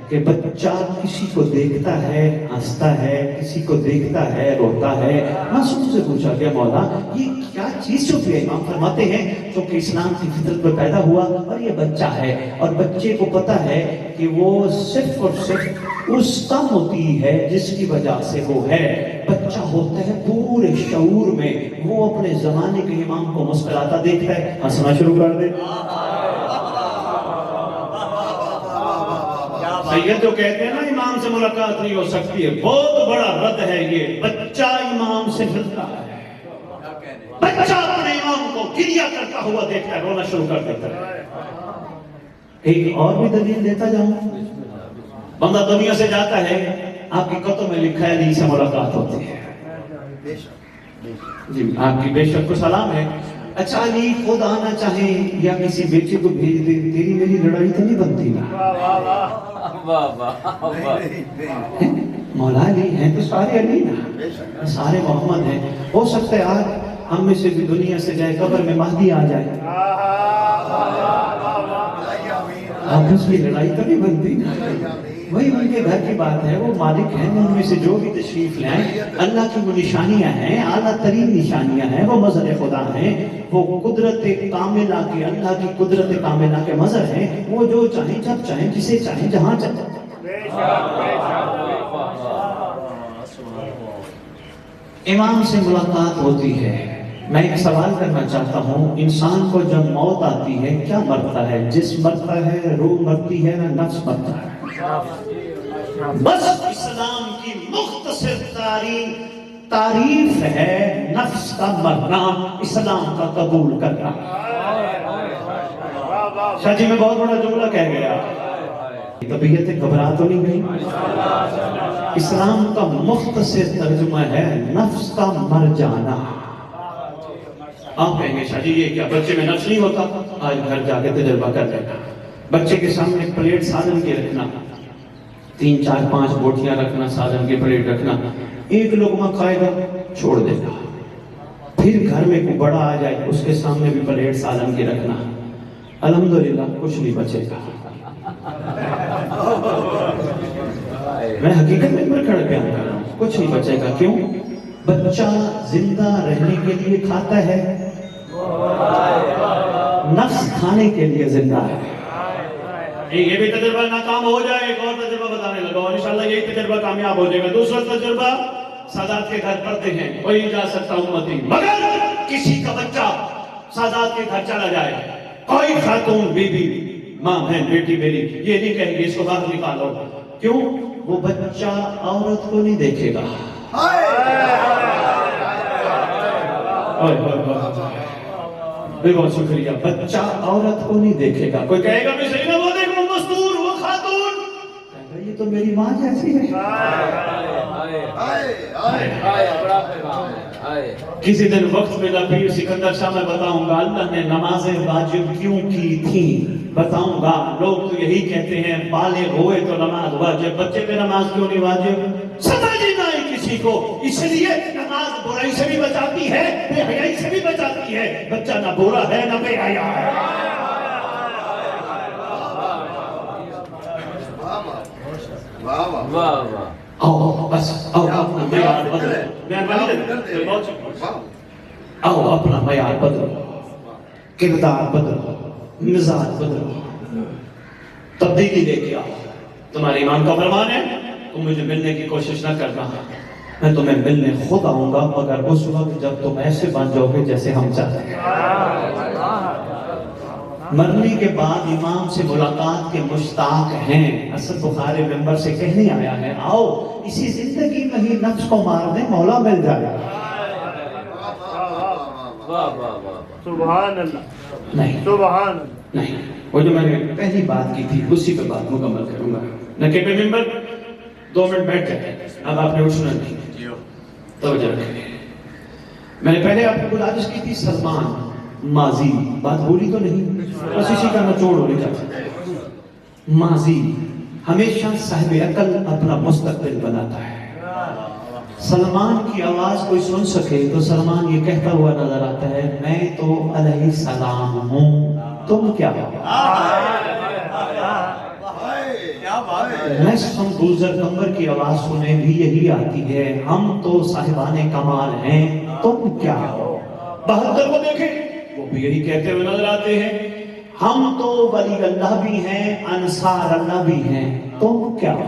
Speaker 1: کہ بچہ کسی کو دیکھتا ہے ہنستا ہے، کسی کو دیکھتا ہے روتا ہے. معصوم سے پوچھا گیا، مولا یہ کیا چیز چھپی ہے؟ امام فرماتے ہیں چونکہ اسلام کی فطرت میں پیدا ہوا اور یہ بچہ ہے، اور بچے کو پتا ہے کہ وہ صرف اور صرف اس کا ہوتی ہے جس کی وجہ سے وہ ہے. بچہ ہوتا ہے پورے شعور میں، وہ اپنے زمانے کے امام کو مسکراتا دیکھتا ہے، ہنسنا شروع کر دے. سید جو کہتے ہیں نا امام سے ملاقات نہیں ہو سکتی ہے، بہت بڑا رد ہے یہ. بچہ امام سے ملتا ہے، بچہ اپنے امام کو گریہ کرتا ہوا دیکھتا ہے، رونا شروع کر دیتا ہے. ایک اور بھی دلیل دیتا جاؤں، بندہ دنیا سے جاتا ہے، آپ کی کتب میں لکھا ہے علی سے ملاقات ہوتی ہے. جی آپ کی بے شک کو سلام ہے. اچھا علی خود آنا چاہیں یا کسی بیٹے کو بھیج دے، تیری میری لڑائی تو نہیں بنتی نا. مولا علی ہیں تو سارے علی نا، سارے محمد ہیں. ہو سکتا ہے آج ہم میں سے بھی دنیا سے جائے، قبر میں مہدی آ جائے، آپس کی لڑائی تو نہیں بنتی نا. وہی ان کے گھر کی بات ہے، وہ مالک ہیں، ان میں سے جو بھی تشریف لائیں، اللہ کی وہ نشانیاں ہیں، اعلیٰ ترین نشانیاں ہیں، وہ مظہر خدا ہیں، وہ قدرت کاملہ کے، اللہ کی قدرت کاملہ کے مظہر ہیں. وہ جو چاہیں جب چاہیں جسے چاہیں جہاں چاہیں. امام سے ملاقات ہوتی ہے. میں ایک سوال کرنا چاہتا ہوں، انسان کو جب موت آتی ہے کیا مرتا ہے؟ جسم مرتا ہے، روح مرتی ہے، نہ نفس مرتا ہے؟ بس اسلام کی مختصر تعریف تعریف ہے نفس کا مرنا، اسلام کا قبول کرنا۔ شاہ جی میں بہت بڑا جملہ کہہ گیا، طبیعت گھبرا تو نہیں گئی؟ اسلام کا مختصر ترجمہ ہے نفس کا مر جانا۔ آپ کہیں گے شاہ جی یہ کیا بچے میں نفس نہیں ہوتا؟ آج گھر جا کے تجربہ کر لینا، بچے کے سامنے پلیٹ سادن کی رکھنا، 3 4 5 بوٹیاں رکھنا، سادن کی پلیٹ رکھنا، ایک لقمہ کھائے گا چھوڑ دے گا، پھر گھر میں کوئی بڑا آ جائے اس کے سامنے بھی پلیٹ سادن کی رکھنا، الحمدللہ کچھ نہیں بچے گا۔ میں حقیقت میں کھڑا بیان کر رہا ہوں، کچھ نہیں بچے گا۔ کیوں؟ بچہ زندہ رہنے کے لیے کھاتا ہے، نفس کھانے کے لیے زندہ ہے۔ یہ بھی تجربہ ناکام ہو جائے، ایک اور تجربہ بتانے لگا اور انشاءاللہ یہی تجربہ کامیاب ہو جائے گا۔ دوسرا تجربہ سادات کے گھر پڑھتے ہیں، وہی جا سکتا امتی، مگر کسی کا بچہ سادات کے گھر چلا جائے، کوئی خاتون بی بی ماں بہن بیٹی میری یہ نہیں کہیں گے اس کو باہر نکالو۔ کیوں؟ وہ بچہ عورت کو نہیں دیکھے گا۔ بہت شکریہ، بچہ عورت کو نہیں دیکھے گا۔ کوئی کہے گا میں صحیح نہ، وہ دیکھو مستور، وہ خاتون، یہ تو میری ماں جیسی ہے۔ کسی دن وقت ملا پیر سکندر شاہ میں بتاؤں گا اللہ نے نمازیں واجب کیوں کی تھی، بتاؤں گا۔ لوگ تو یہی کہتے ہیں بالغ ہوئے تو نماز واجب، بچے پہ نماز کیوں نہیں واجب؟ سمجھ نہیں آئی کسی کو۔ اس لیے نماز برائی سے بھی بچاتی ہے، بے حیائی سے بھی بچاتی ہے۔ بچہ نہ برا ہے نہ بے حیا ہے۔ آؤ بس آؤ اپنا معیار بدلو، آؤ اپنا معیار بدلو، کردار بدلو، مزاج بدلو، تبدیلی لے کے آؤ۔ تمہارے امام کا فرمان ہے تم مجھے ملنے کی کوشش نہ کرنا، میں تمہیں ملنے خود آؤں گا، مگر اس وقت جب تم ایسے بن جاؤ گے جیسے ہم چاہتے ہیں۔ مرنے کے بعد امام سے ملاقات کے مشتاق ہیں۔ اسد بخاری ممبر سے کہنے آیا ہے آؤ اسی زندگی میں ہی نفس کو مار دیں، مولا مل جائے۔
Speaker 3: سبحان اللہ،
Speaker 1: نہیں
Speaker 3: سبحان اللہ،
Speaker 1: نہیں، وہ جو میں نے پہلی بات کی تھی اسی پہ بات مکمل کروں گا۔ نکے پہ ممبر 2 منٹ بیٹھ جائے، اب آپ نے اٹھنا نہیں، توجہ رکھیں۔ میں نے پہلے آپ کو گزارش کی تھی سلمان ماضی، بات بولی تو نہیں، بس اسی کا نچوڑ ہونے کا۔ ماضی ہمیشہ صاحب عقل اپنا مستقبل بناتا ہے۔ سلمان کی آواز کوئی سن سکے تو سلمان یہ کہتا ہوا نظر آتا ہے میں تو علیہ السلام ہوں، تم کیا ہو؟ ہم بوزر کمبر کی آواز سنیں بھی یہی آتی ہے ہم تو صاحبان کمال ہیں، تم کیا ہو؟ بہادر کو دیکھیں وہ بھی یہی کہتے ہوئے نظر آتے ہیں ہم تو ولی اللہ بھی ہیں، انصار اللہ بھی ہیں، تم کیا ہو؟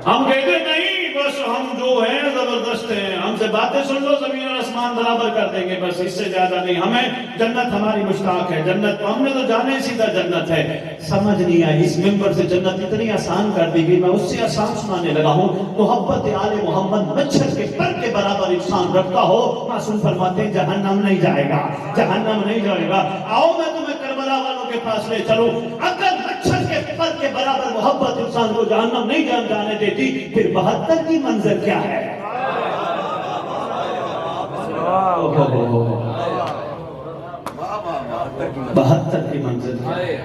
Speaker 1: ہم کہتے نہیں بس ہم جو ہیں زبردست ہیں، ہم سے باتیں سن لو زمین اور آسمان برابر کر دیں گے، بس اس سے زیادہ نہیں، ہمیں جنت ہماری مشتاق ہے، جنت ہم نے تو جانے سیدھا جنت ہے۔ سمجھ نہیں آئی، اس ممبر سے جنت اتنی آسان کر دی گئی، میں اس سے آسان سنانے لگا ہوں۔ محبت آل محمد مچھر کے پر کے برابر انسان رکھتا ہو، معصوم فرماتے ہیں جہنم نہیں جائے گا، جہنم نہیں جائے گا۔ آؤ میں تمہیں کربلا والوں کے پاس لے چلوں، اگر مچھر کے پر کے برابر محبت انسان کو جہنم نہیں جانے دیتی، پھر 72 کی منزل کیا ہے؟ 72 کی منزل ہے۔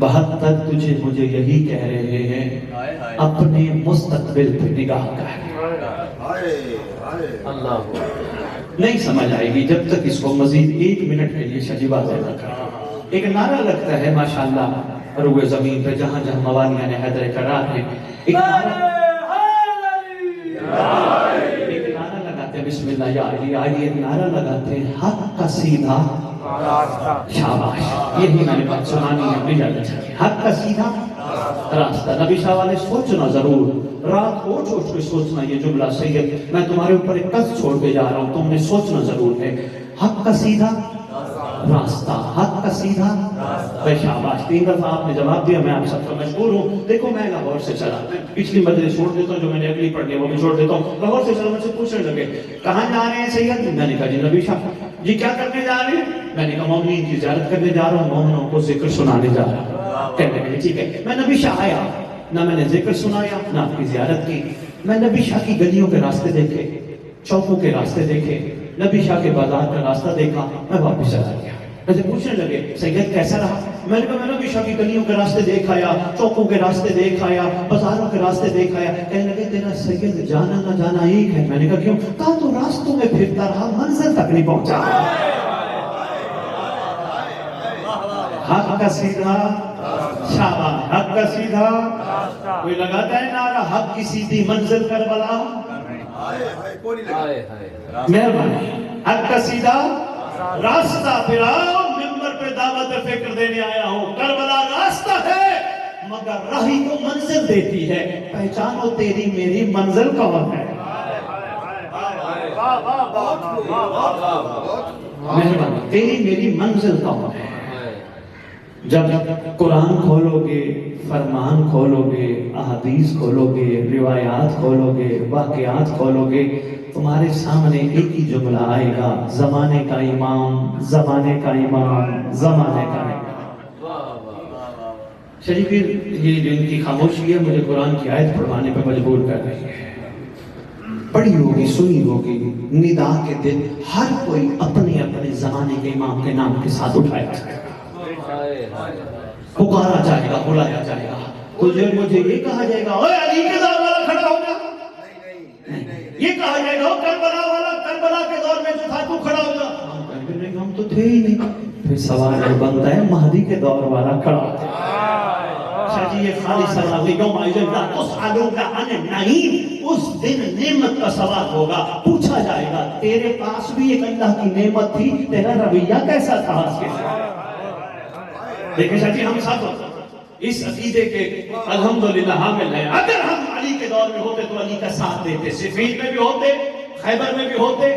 Speaker 1: 72 تجھے مجھے یہی کہہ رہے ہیں اپنے مستقبل پہ نگاہ کر۔ نہیں سمجھ آئے گی جب تک اس کو مزید 1 منٹ کے لیے شجیبہ نہ کریں۔ ایک نعرہ لگتا ہے ماشاءاللہ روئے زمین پہ جہاں جہاں موالیان حیدر کرار ہیں، ایک نعرہ لگاتے ہیں بسم اللہ یا علی آئیے، ایک نعرہ لگاتے ہیں حق کا سیدھا شاباش، یہی میں نے بات سنانی ہے اپنی جانے چاہیے، حق کا سیدھا راستہ۔ نبی شاہ والے سوچنا ضرور، رات کو چھوٹ کے سوچنا یہ جملہ سید میں تمہارے اوپر ایک قصد چھوڑ کے جا رہا ہوں، تم نے سوچنا ضرور ہے، حق کا سیدھا راستہ، حق کا سیدھا بے شاباش، 3 دفعہ آپ نے جواب دیا، میں آپ سب کا مشکور ہوں۔ دیکھو میں لاہور سے چلا، پچھلی مجلس چھوڑ دیتا ہوں، جو میں نے اگلی پڑھ لی وہ بھی چھوڑ دیتا ہوں۔ لاہور سے چلا، مجھ سے پوچھنے لگے کہاں جا رہے ہیں سید؟ میں نے کہا جی نبی شاہ جی کیا کرنے جا رہے ہیں؟ میں نے کہا مومنین کی زیارت کرنے جا رہا ہوں، مومنوں کو ذکر سنانے جا رہا ہوں۔ کہنے لگے ٹھیک ہے۔ میں نبی شاہ آیا، نہ میں نے ذکر سنایا نہ آپ کی زیارت کی۔ میں نبی شاہ کی گلیوں کے راستے دیکھے، چوکوں کے راستے دیکھے، نبی شاہ کے بازار کا راستہ دیکھا، میں واپس چلا گیا۔ مجھے پوچھنے لگے سید کیسا رہا؟ میں نے کہا میں نبی شاہ کی گلیوں کے راستے دیکھ آیا، چوکوں کے راستے دیکھ آیا، بازاروں کے راستے دیکھ آیا۔ کہنے لگے تیرا سید جانا نہ جانا ایک ہے۔ میں نے کہا کیوں؟ کہا تو راستوں میں پھرتا رہا، منزل تک نہیں پہنچا۔ حق کا سیدھا شاباش، حق کا سیدھا۔ کوئی لگاتا ہے نعرہ حق کی سیدھی منزل کربلا؟ مہربانی، حق کا سیدھا راستہ پھراؤ، ممبر پہ دعوت فکر دینے آیا ہوں۔ کربلا راستہ ہے مگر راہی کو منزل دیتی ہے، پہچانو تیری میری منزل کون ہے۔ مہربانی، تیری میری منزل کون ہے؟ جب قرآن کھولو گے، فرمان کھولو گے، احادیث کھولو گے، روایات کھولو گے، واقعات کھولو گے، تمہارے سامنے ایک ہی جملہ آئے گا، زمانے کا امام، زمانے کا امام، زمانے کا امام۔ شریف یہ جو ان کی خاموشی ہے مجھے قرآن کی آیت پڑھوانے پہ مجبور کر رہی ہے۔ پڑھی ہوگی، سنی ہوگی، ندا کے دن ہر کوئی اپنے اپنے زمانے کے امام کے نام کے ساتھ اٹھایا جائے گا، پکارا جائے گا، بلایا جائے گا۔ تجھے مجھے یہ کہا جائے گا اوے علی کے دور والا کھڑا ہو جا، یہ کہا جائے گا کربلا والا، کربلا کے دور میں جو تھا تو کھڑا ہو جا۔ ہم کہیں گے نہیں، ہم تو تھے ہی نہیں۔ پھر سوال یہ بنتا ہے مہدی کے دور والا کھڑا ہو جا۔ شاہ جی یہ خالی سوال یوم ایذن لا تسألون عن النعیم، اس دن نعمت کا سوال ہوگا، پوچھا جائے گا تیرے پاس بھی ایک اللہ کی نعمت تھی، تیرا رویہ کیسا تھا اس کے ساتھ؟ دیکھیں شاہ جی ہم سب اس عقیدے کے الحمدللہ حامل ہیں۔ اگر ہم علی کے دور میں ہوتے تو علی کا ساتھ دیتے، صفین میں بھی ہوتے، خیبر میں بھی ہوتے،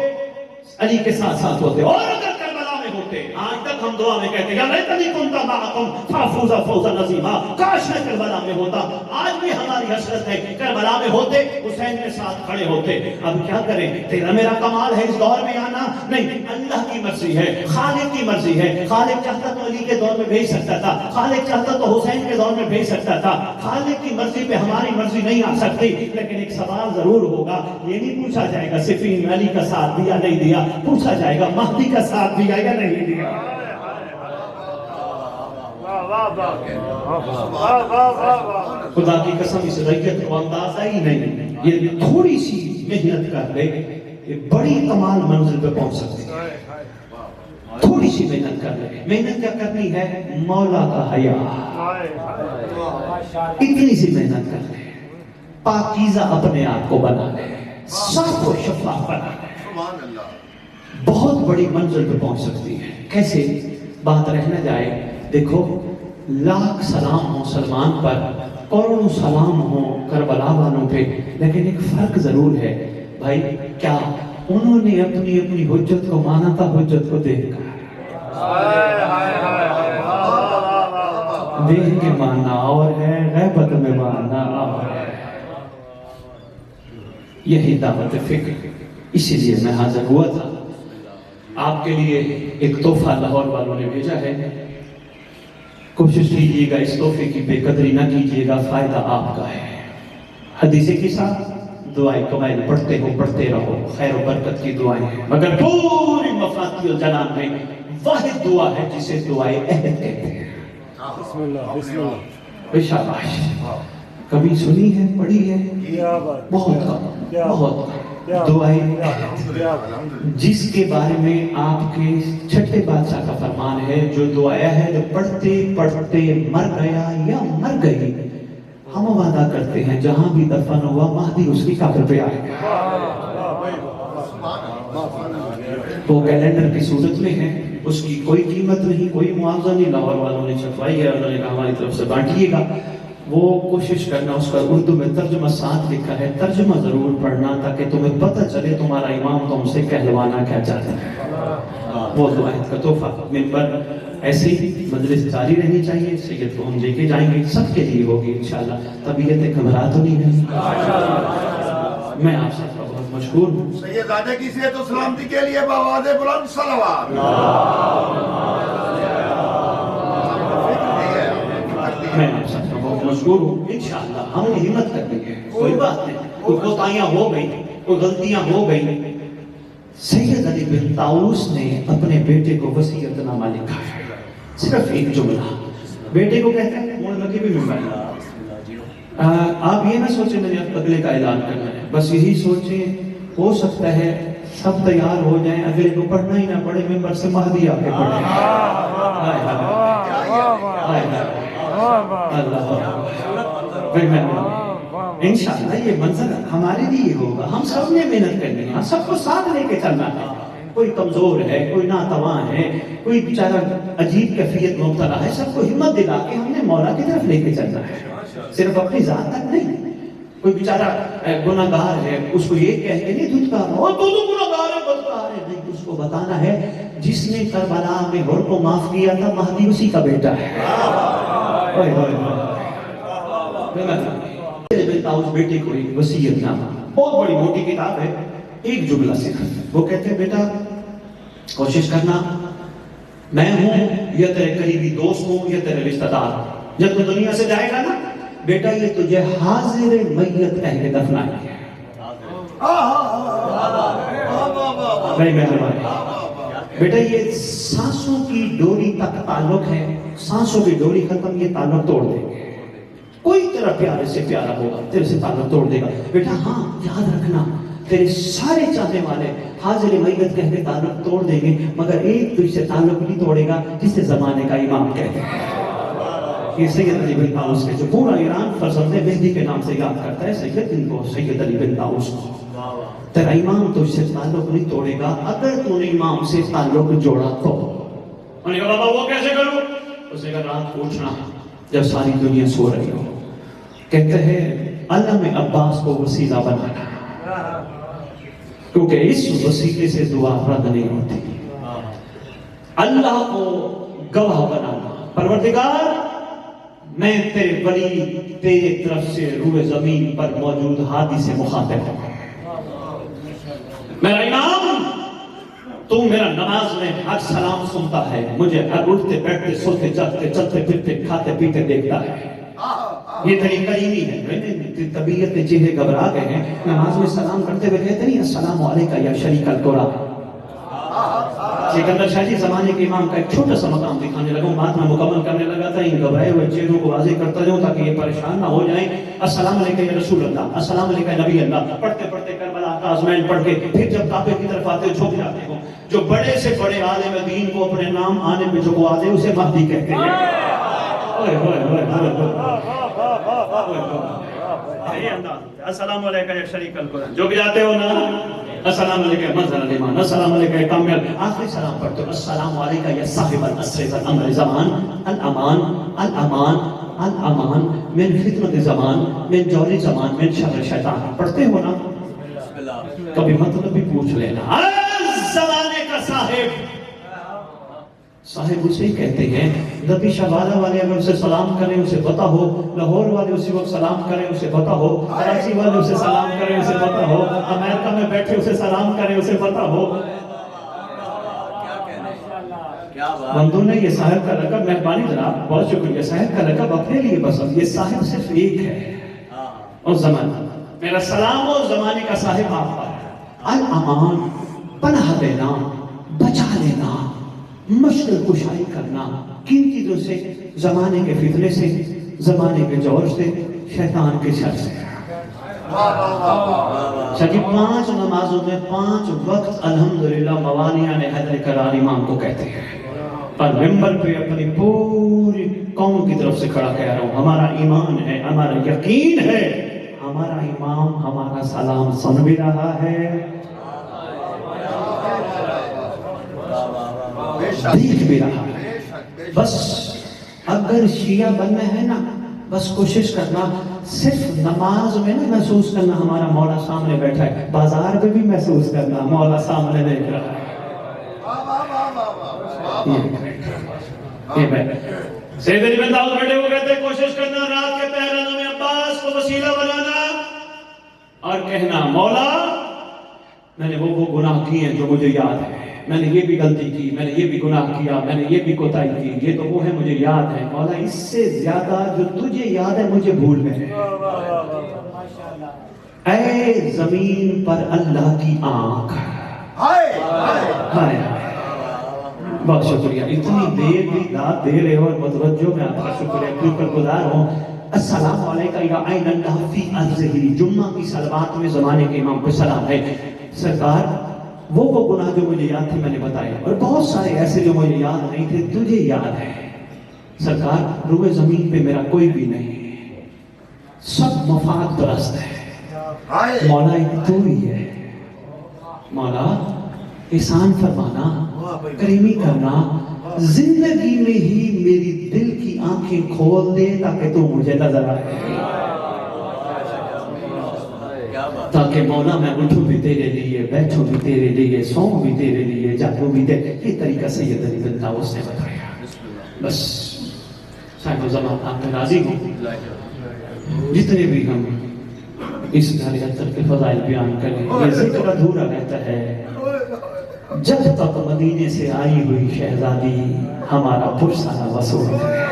Speaker 1: علی کے ساتھ ساتھ ہوتے، اور اگر کربلا میں ہوتے، آج تک ہم دعا میں کہتے ہیں یا لیتنی کنت معکم فافوز فوزا عظیما، کاش میں کربلا میں ہوتا۔ آج بھی ہماری حسرت ہے کربلا میں ہوتے، حسین کے ساتھ کھڑے ہوتے۔ اب کیا کریں، تیرا میرا کمال ہے اس دور میں آنا؟ نہیں، اللہ کی مرضی ہے، خالق کی مرضی ہے۔ خالق چاہتا تو علی کے دور میں بھیج سکتا تھا، خالق چاہتا تو حسین کے دور میں بھیج سکتا تھا۔ خالق کی مرضی پہ ہماری مرضی نہیں آ سکتی، لیکن ایک سوال ضرور ہوگا، یہ نہیں پوچھا جائے گا صفین میں علی کا ساتھ دیا نہیں دیا، پوچھا جائے گا مہدی کا ساتھ دیا یا نہیں دیا۔ خدا کی قسم اس ریت کو اندازہ ہی نہیں، یہ تھوڑی سی محنت کر لے یہ بڑی کمال منزل پہ پہنچ سکتی ہے۔ تھوڑی سی محنت کر لے، محنت کیا کرنی ہے؟ مولا کا حیا، اتنی سی محنت کر لے، پاکیزہ اپنے آپ کو بنا لے، صاف و شفاف بنا لے، بہت بڑی منزل پہ پہنچ سکتی ہے۔ کیسے؟ بات رہ نہ جائے، دیکھو لاکھ سلام ہوں سلمان پر، کروڑوں سلام ہوں کربلا والوں پہ، لیکن ایک فرق ضرور ہے بھائی، کیا انہوں نے اپنی اپنی حجت کو مانا تھا حجت کو دیکھ کر؟ دیکھ کے ماننا اور ہے، غیبت میں ماننا اور ہے۔ یہی دعوت فکر، اسی لیے میں حاضر ہوا تھا۔ آپ کے لیے ایک تحفہ لاہور والوں نے بھیجا ہے، کوشش کیجیے گا اس تحفے کی بے قدری نہ کیجیے گا، فائدہ آپ کا ہے۔ حدیث کے ساتھ دعائیں قبائل پڑھتے ہو، پڑھتے رہو، خیر و برکت کی دعائیں ہیں، مگر پوری مفاتیح الجنان میں واحد دعا ہے جسے دعائے عہد کہتے ہیں۔ بسم اللہ بسم اللہ، شاباش، کبھی سنی ہے، پڑھی ہے؟ بہت کم، بہت کم۔ دعائے عہد، جس کے بارے میں آپ کے چھٹے بادشاہ کا فرمان ہے، جو دعائے عہد پڑھتے پڑھتے مر گیا یا مر گئی، ہم وعدہ کرتے ہیں جہاں بھی دفن ہوا مہدی اس کی قبر پہ آئے گا۔ وہ کیلنڈر کی صورت میں ہے، اس کی کوئی قیمت نہیں، کوئی معاوضہ نہیں، لاہور والوں نے چھپوائی ہے، انہوں نے کہا ہماری طرف سے بانٹیے گا۔ وہ کوشش کرنا، اس کا اردو میں ترجمہ ساتھ لکھا ہے، ترجمہ ضرور پڑھنا تاکہ تمہیں پتہ چلے تمہارا امام تم سے کہلوانا کیا چاہتا ہے۔ وہ دعائیں کا تحفہ ممبر ایسے ہی مجلس جاری رہنی چاہیے. سید کو ہم لے کے جائیں گے, سب کے لیے ہوگی انشاءاللہ. طبیعت گھبرا تو نہیں ہے. میں آپ سب کا بہت مشکور ہوں.
Speaker 3: سید زادے کی صحت و سلامتی کے لیے بآواز بلند صلوات.
Speaker 1: میں آپ سب کا بہت مشکور ہوں. انشاءاللہ ہم نے ہمت کر دی ہے, کوئی بات نہیں. کوئی کوتاہیاں ہو گئی, کوئی غلطیاں ہو گئی. سید علی بن طاؤس نے اپنے بیٹے کو وصیت نامہ لکھا ہے, صرف ایک جملہ. بیٹے کو کہتے ہیں مول لگے بھی ممبر. آپ یہ نہ سوچیں میں نے اگلے کا اعلان کرنا ہے, بس یہی سوچیں ہو سکتا ہے سب تیار ہو جائیں, اگلے کو پڑھنا ہی نہ پڑے, ممبر سے مہدی آ کے پڑھیں. انشاءاللہ یہ منظر ہمارے لیے ہوگا. ہم سب نے محنت کرنی ہے, سب کو ساتھ لے کے چلنا ہے. کوئی کمزور ہے, کوئی ناتواں ہے, کوئی بیچارہ عجیب کیفیت مبتلا ہے, سب کو ہمت دلا کے ہم نے مولا کی طرف لے کے چلنا ہے, صرف اپنی ذات تک نہیں. کوئی بیچارہ گناہگار ہے, اس کو یہ کہہ کے نہیں دھتکارنا, وہ تو گناہگار ہے, بدکار ہے, نہیں. اس کو بتانا ہے جس نے کربلا میں ہور کو معاف کیا تھا, مہدی اسی کا بیٹا ہے. اس بیٹے کو ایک وصیت نامہ, بہت بڑی موٹی کتاب ہے, ایک جملہ صرف. وہ کہتے ہیں بیٹا کوشش کرنا, میں ہوں یا تیرے قریبی دوست ہوں یا تیرے رشتہ دار, جب تو دنیا سے جائے گا نا بیٹا یہ تجھے حاضر میت کہہ کے دفنائیں گے. بیٹا یہ سانسوں کی ڈوری تک تعلق ہے, سانسوں کی ڈوری ختم, یہ تعلق توڑ دیں گے. کوئی تیرا پیارے سے پیارا ہوگا, تیرے سے تعلق توڑ دے گا. بیٹا ہاں یاد رکھنا, تیرے سارے چاہنے والے حاضر میت کہہ کے تعلق توڑ دیں گے, مگر ایک تجھ سے تعلق نہیں توڑے گا جسے زمانے کا امام کہتے ہیں. یہ سید علی بن طاؤس کے جو پورا ایران فرزند مہدی کے نام سے یاد کرتا ہے, سید ان کو, سید علی بن طاؤس کو. تیرا امام تجھ سے تعلق نہیں توڑے گا اگر تو نے امام سے تعلق جوڑا تو. انہوں نے کہا بابا وہ کیسے کروں؟ اسے کہا رات پوچھنا جب ساری دنیا سو رہی ہو. کہتے ہیں علم عباس کو وسیلہ بنانا, کیونکہ اس وسیلے سے دعا رد نہیں ہوتی. اللہ کو گواہ بنانا, پروردگار میں تیرے ولی تیرے طرف سے روح زمین پر موجود ہادی سے مخاطب ہوں. میرا امام تو میرا نماز میں ہر سلام سنتا ہے, مجھے ہر اٹھتے بیٹھتے سوتے جاگتے چلتے پھرتے کھاتے پیتے دیکھتا ہے. یہ تیری کریمی ہے. طبیعت کے چہرے گھبرا گئے ہیں, نماز میں سلام کرتے ہوئے کہتے نہیں السلام علیکم یا شریک القرآن. سکندر شاہ جی زمانے کے امام کا ایک چھوٹا سا مقام دکھانے لگا, بات میں مکمل کرنے لگا تھا. ان گھبرائے ہوئے چہروں کو واضح کرتا جاؤں تاکہ یہ پریشان نہ ہو جائیں. السلام علیکم یا رسول اللہ, السلام علیکم نبی اللہ. پڑھتے پڑھتے کربلا کا عزمین پڑھ کے پھر جب کعبے کی طرف آتے جھک جاتے ہو. جو بڑے سے بڑے عالم دین کو اپنے نام آنے پہ جھکوا دے اسے مہدی کہتے ہیں. السلام علیکم یا شریک القرآن. جھک جاتے ہو نا, السلام علیکم منظر الایمان, السلام علیکم کامل. آخری سلام پڑھتے ہو السلام علیکم یا صاحب العصر والامر زمان, الامان الامان الامان من فتنة زمان, من جور زمان, من شر شیطان. پڑھتے ہو نا, کبھی مطلب بھی پوچھ لینا. زمانے کا صاحب, صاحب اسے کہتے ہیں. دبی شوالا والے اگر اسے سلام کریں اسے پتا ہو, لاہور والے اسی وقت سلام کریں اسے پتا ہو, کراچی والے اسے سلام کریں اسے پتا ہو, امریکہ میں بیٹھے اسے سلام کریں اسے پتا ہو. بندوں نے یہ صاحب کا لقب, مہربانی جناب بہت شکریہ, صاحب کا لقب اپنے لیے پسند, یہ صاحب صرف ایک ہے. اور زمانہ میرا سلام اور زمانے کا صاحب آپ کا. الامان پناہ دینا, بچا لینا, مشکل کشائی کرنا کن چیزوں سے, زمانے کے فتنے سے, زمانے کے جور سے, شیطان کے شر سے. سچی 5 نمازوں میں 5 وقت الحمدللہ موانیہ نے حیدر قرار امام کو کہتے ہیں, پر ممبر پہ اپنی پوری قوم کی طرف سے کھڑا کہہ رہا ہوں, ہمارا ایمان ہے, ہمارا یقین ہے, ہمارا امام ہمارا سلام سن بھی رہا ہے, دیکھ بھی رہا ہے. بس اگر شیعہ بننا ہے نا, بس کوشش کرنا صرف نماز میں نہ محسوس کرنا ہمارا مولا سامنے بیٹھا ہے, بازار پہ بھی محسوس کرنا مولا سامنے دیکھ رہا ہے. یہ میں سیدنا ابن داؤد بیٹھے وہ کہتے ہیں کوشش کرنا رات کے پہر نام عباس کو وسیلہ بنانا اور کہنا مولا میں نے وہ گناہ کیے ہیں جو مجھے یاد ہے، میں نے یہ بھی غلطی کی، میں نے یہ بھی گناہ کیا، میں نے یہ بھی کوتاہی کی، یہ تو وہ ہے مجھے یاد ہے مولا، اس سے زیادہ جو تجھے یاد ہے مجھے بھول گئے۔ اے زمین پر اللہ کی آنکھ، ہائے بہت شکریہ، اتنی دیر بھی داد دے رہے ہو اور متوجہ، میں آپ کا شکر گزار ہوں۔ السلام علیکم یا عین اللہ فی ارضہ، جمعہ کی صلوات میں زمانے کے امام کو سلام ہے۔ سرکار وہ گناہ جو مجھے یاد تھے میں نے بتائے، اور بہت سارے ایسے جو مجھے یاد نہیں تھے تجھے یاد ہے۔ سرکار روئے زمین پہ میرا کوئی بھی نہیں، سب مفاد پرست ہے، مولا ایک تو ہی ہے۔ مولا احسان فرمانا، کریمی کرنا، زندگی میں ہی میری دل کی آنکھیں کھول دے تاکہ تو مجھے نظر آئے، تاکہ مولا میں اٹھوں بھی تیرے لیے، بیٹھوں بھی تیرے لیے، سوؤں بھی تیرے لیے، جاگوں بھی تیرے۔ یہ طریقہ سید علی بن طاؤس نے بتایا۔ بس صاحب زمان آپ میں راضی ہوں، جتنے بھی ہم اس گھر اتر کے فضائل بیان کریں، یہ ذکر ادھورا رہتا ہے جب تک مدینے سے آئی ہوئی شہزادی ہمارا پرسانہ وصول کرے۔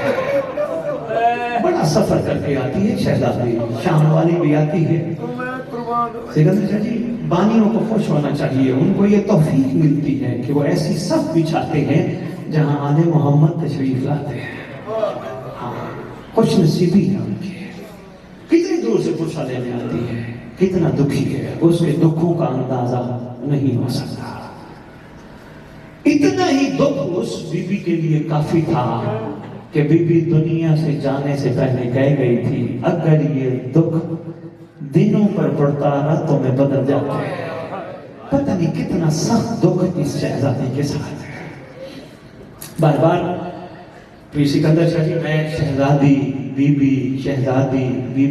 Speaker 1: بڑا سفر کر کے آتی ہے شہزادی، شام والی بھی آتی ہے۔ سیدنا شاہ جی بانیوں کو خوش ہونا چاہیے، ان کو یہ توفیق ملتی ہے کہ وہ ایسی صف بچھاتے ہیں جہاں آل محمد تشریف لاتے ہیں۔ خوش نصیبی ہے ان کی، کتنی دور سے پرسہ لینے آتی ہے، کتنا دکھی ہے، اس کے دکھوں کا اندازہ نہیں ہو سکتا۔ اتنا ہی دکھ اس بی بی کے لیے کافی تھا کہ بی بی دنیا سے جانے سے پہلے کہہ گئی تھی اگر یہ دکھ دنوں پر پڑتا راتوں میں بدل جاتا ہے۔ پتہ نہیں کتنا سخت دکھ اس شہزادی کے ساتھ ہے۔ بار بار پیر سکندر شاہ جی میں شہزادی بی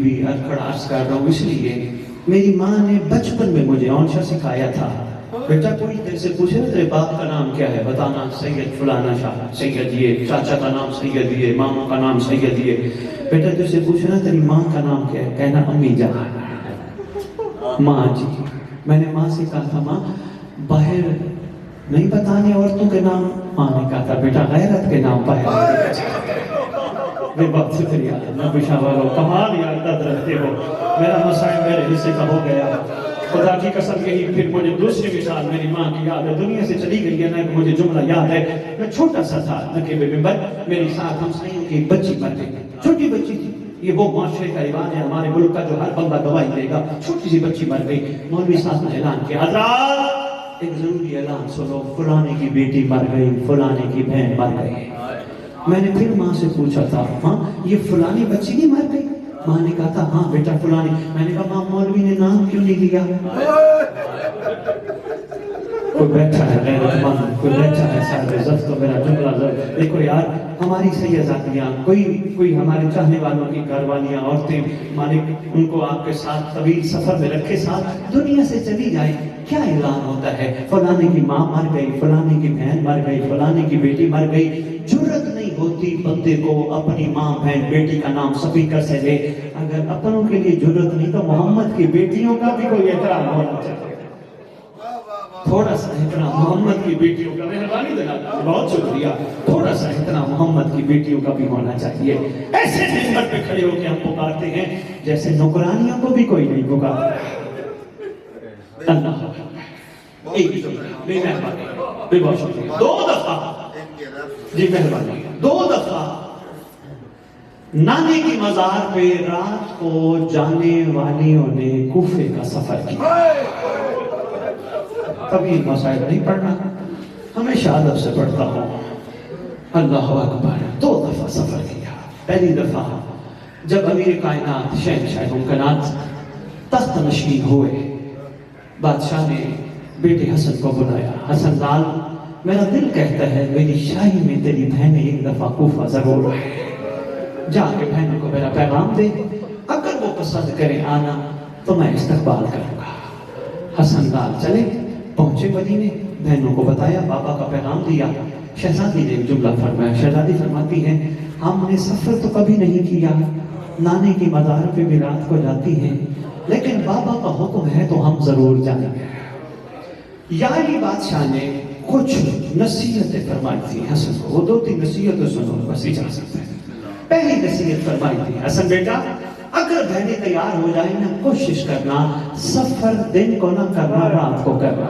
Speaker 1: بی عرض کر رہا ہوں، اس لیے میری ماں نے بچپن میں مجھے اونچا سکھایا تھا، بیٹا کوئی تیرے سے پوچھے تیرے باپ کا نام کیا ہے، بتانا سید فلانا شاہ، سید یہ، چاچا کا نام سید یہ، ماموں کا نام سید یہ۔ بیٹا تجھ سے پوچھنا تیری ماں کا نام کیا ہے، کہنا امی جان۔ ماں جی، میں نے ماں سے کہا تھا ماں باہر نہیں بتانے عورتوں کے نام، ماں نے کہا تھا بیٹا غیرت کے نام باہر۔ بے بات شکریہ، نبی شاہ والوں کمال یاد رکھتے ہو، میرا مسائل میرے حصے کا ہو گیا۔ خدا کی قسم یہی پھر مجھے دوسری مثال میری ماں کی یاد ہے، دنیا سے چلی گئی ہے نا، مجھے جملہ یاد ہے، میں چھوٹا سا تھا نقیب ممبر، میری ساتھ ہمسائیوں کی ایک بچی مر گئی، چھوٹی بچی تھی، یہ وہ معاشرے کا ایوان ہے ہمارے ملک کا جو ہر بندہ گواہی دے گا، چھوٹی سی بچی مر گئی۔ مولوی صاحب نے اعلان کیا حضرات ایک ضروری اعلان سنو، فلانے کی بیٹی مر گئی، فلانے کی بہن مر گئی۔ میں نے پھر ماں سے پوچھا تھا ماں یہ فلانی بچی نہیں مر گئی؟ ماں نے کہا تھا ہاں بیٹا فلانی۔ میں نے کہا ماں مولوی نے نام کیوں نہیں لیا؟ کوئی بیٹھا ہے غیرت مند، کوئی بیٹھا ہے صاحب عزت، تو میرا جملہ ضرور دیکھو یار، ہماری سیداتیاں کوئی ہمارے چاہنے والوں کی گھر والیاں عورتیں مالک ان کو آپ کے ساتھ طویل سفر میں رکھے ساتھ دنیا سے چلی جائے، کیا اعلان ہوتا ہے فلانے کی ماں مر گئی، فلانے کی بہن مر گئی، فلانے کی بیٹی مر گئی۔ جرت نہیں ہوتی بندے کو اپنی ماں بہن بیٹی کا نام سپیکر سے لے، اگر اپنوں کے لیے جرت نہیں تو محمد کی بیٹیوں کا بھی کوئی احترام ہونا چاہیے، تھوڑا سا احترام محمد کی بیٹیوں کا، مہربانی دینا بہت شکریہ، تھوڑا سا احترام محمد کی بیٹیوں کا بھی ہونا چاہیے۔ ایسے منبر پہ کھڑے ہو کے ہم پکارتے ہیں جیسے نوکرانیوں کو بھی کوئی نہیں پکارتا۔ اللہ بے مہربانی، بے بہت شکریہ۔ 2 دفعہ جی مہربانی، 2 دفعہ نانے کی مزار پہ رات کو جانے والیوں نے کوفے کا سفر کیا۔ کبھی مسائل نہیں پڑھنا، ہمیشہ ادب سے پڑھتا ہوں۔ اللہ اکبر، 2 دفعہ سفر کیا۔ پہلی دفعہ جب امیر کائنات شہنشاہ ممکنات تخت نشین ہوئے، بادشاہ نے بیٹے حسن کو بلایا، حسن لال میرا دل کہتا ہے میری شاہی میں تیری بہنیں ایک دفعہ کوفہ ضرور آئے، جا کے بہنوں کو میرا پیغام دے، اگر وہ پسند کرے آنا تو میں استقبال کروں گا۔ حسن لال چلے، پہنچے مدینے، بہنوں کو بتایا، بابا کا پیغام دیا۔ شہزادی نے ایک جملہ فرمایا، شہزادی فرماتی ہیں ہم نے سفر تو کبھی نہیں کیا، نانے کی مزار پہ بھی رات کو جاتی ہیں، لیکن بابا کا حکم ہے تو ہم ضرور جائیں گے۔ یاری بادشاہ نے کچھ نصیحتیں فرمائی تھی حسن کو، وہ 2-3 نصیحتیں سنو بس اجازت ہے۔ پہلی نصیحت فرمائی تھی، حسن بیٹا اگر بہنیں تیار ہو جائیں نا، کوشش کرنا سفر دن کو نہ کرنا، رات کو کرنا۔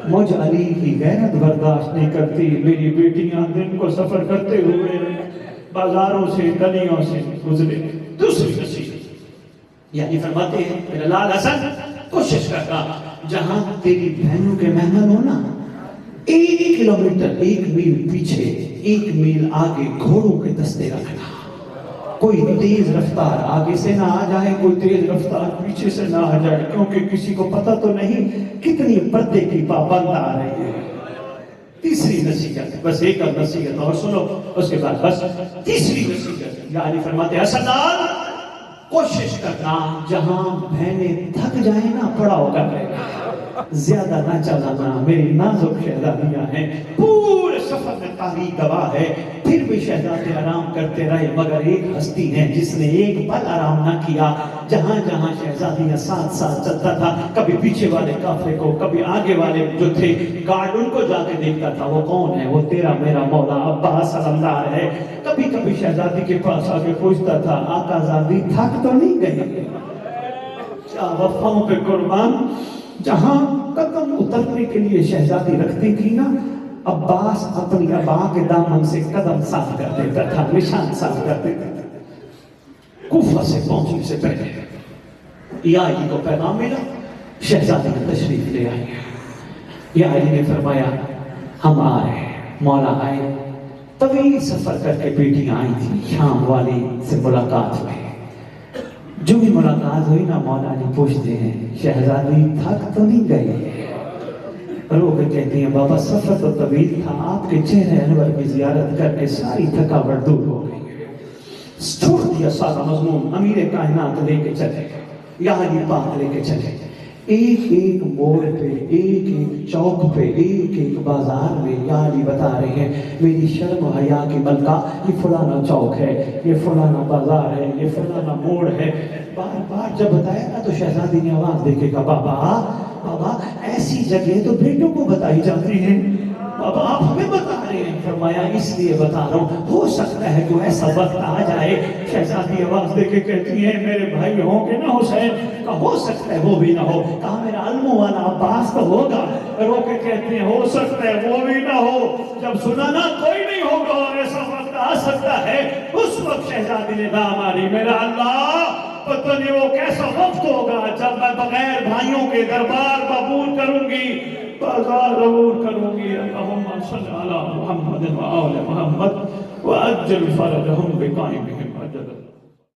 Speaker 1: مجھ علی کی غیرت برداشت نہیں کرتی، میری بیٹیاں دن کو سفر کرتے ہوئے بازاروں سے گلیوں سے گزرے۔ دوسری نصیحت یعنی فرماتے ہیں میرا لال حسن کوشش کرنا جہاں تیری بہنوں کے مہمان ہونا، 1 کلومیٹر 1 میل پیچھے 1 میل آگے گھوڑوں کے دستے رکھنا، کوئی تیز رفتار آگے سے نہ آ جائے، کوئی تیز رفتار پیچھے سے نہ آ جائے، کیونکہ کسی کو پتہ تو نہیں کتنی پردے کی پابند آ رہی ہے۔ تیسری نصیحت، بس ایک اور نصیحت اور سنو اس کے بعد بس تیسری نصیحت، یعنی فرماتے حسن لال کوشش کرنا جہاں بہنیں تھک جائیں نا، پڑاؤ کر رہے زیادہ نہ چلانا، میری نازک شہزادیاں ہیں، پورے سفر میں تاریخ گواہ ہے، پھر بھی شہزادے آرام کرتے رہے، مگر ایک ہستی ہے جس نے ایک پل آرام نہ کیا۔ جہاں جہاں شہزادیاں ساتھ ساتھ چلتا تھا، کبھی پیچھے والے قافلے کو، کبھی آگے والے جو تھے گارڈ ان کو جا کے دیکھتا تھا، وہ کون ہے؟ وہ تیرا میرا مولا عباس علمدار ہے۔ کبھی کبھی شہزادی کے پاس آگے پوچھتا تھا آقا زادی تھک تو نہیں گئی؟ کیا وفاؤں پہ قربان، جہاں قدم اترنے کے لیے شہزادی رکھتی تھی نا، عباس اپنی ابا کے دامن سے قدم صاف کر دیتا تھا، نشان صاف کر دیتا تھا۔ کوفہ سے پہنچنے سے پہلے یائی کو پیغام ملا، شہزادی نے تشریف لے آئی۔ یائی نے فرمایا ہم آ رہے ہیں۔ مولا آئے، طویل سفر کر کے بیٹیاں آئی تھی، شام والی سے ملاقات ہوئی۔ جو بھی ملاقات ہوئی نا، مولا علی پوچھتے ہیں شہزادی تھک تو نہیں گئی؟ رو کے کہتی ہیں بابا سفر تو طویل تھا، آپ کے چہرے انور کی زیارت کر کے ساری تھکاوٹ دور ہو گئی۔ چھوڑ دیا سارا مضمون، امیر کائنات لے کے چلے، یائی پاک لے کے چلے، ایک ایک موڑ پہ، ایک ایک چوک پہ، ایک ایک بازار میں یائی بتا رہے ہیں میری شرم و حیا کی ملکہ، یہ فلانا چوک ہے، یہ فلانا بازار ہے، یہ فلانا موڑ ہے۔ بار بار جب بتایا نا تو شہزادی نے آواز دے کے کہا بابا بابا ایسی جگہ تو بیٹوں کو بتائی جاتی ہیں، بابا آپ ہمیں بتا رہے ہیں؟ فرمایا اس لیے بتا رہا ہوں، ہو سکتا ہے کوئی ایسا وقت آ جائے۔ شہزادی آواز دے کے کہتی ہے میرے بھائی ہوں گے نا حسین؟ کہا ہو سکتا ہے وہ بھی نہ ہو۔ کہا میرا علمو والا عباس تو ہوگا؟ رو کے کہتے ہیں ہو سکتا ہے وہ بھی نہ ہو۔ جب سنا نا کوئی نہیں ہوگا اور ایسا وقت آ سکتا ہے، اس وقت شہزادی نے دام ماری میرا اللہ پتہ نہیں وہ کیسا وقت ہوگا جب میں بغیر بھائیوں کے دربار قبول کروں گی، بازار عبور کروں گی۔ اللہم صلی علی محمد و آل محمد وعجل فرجہم بقائمہم۔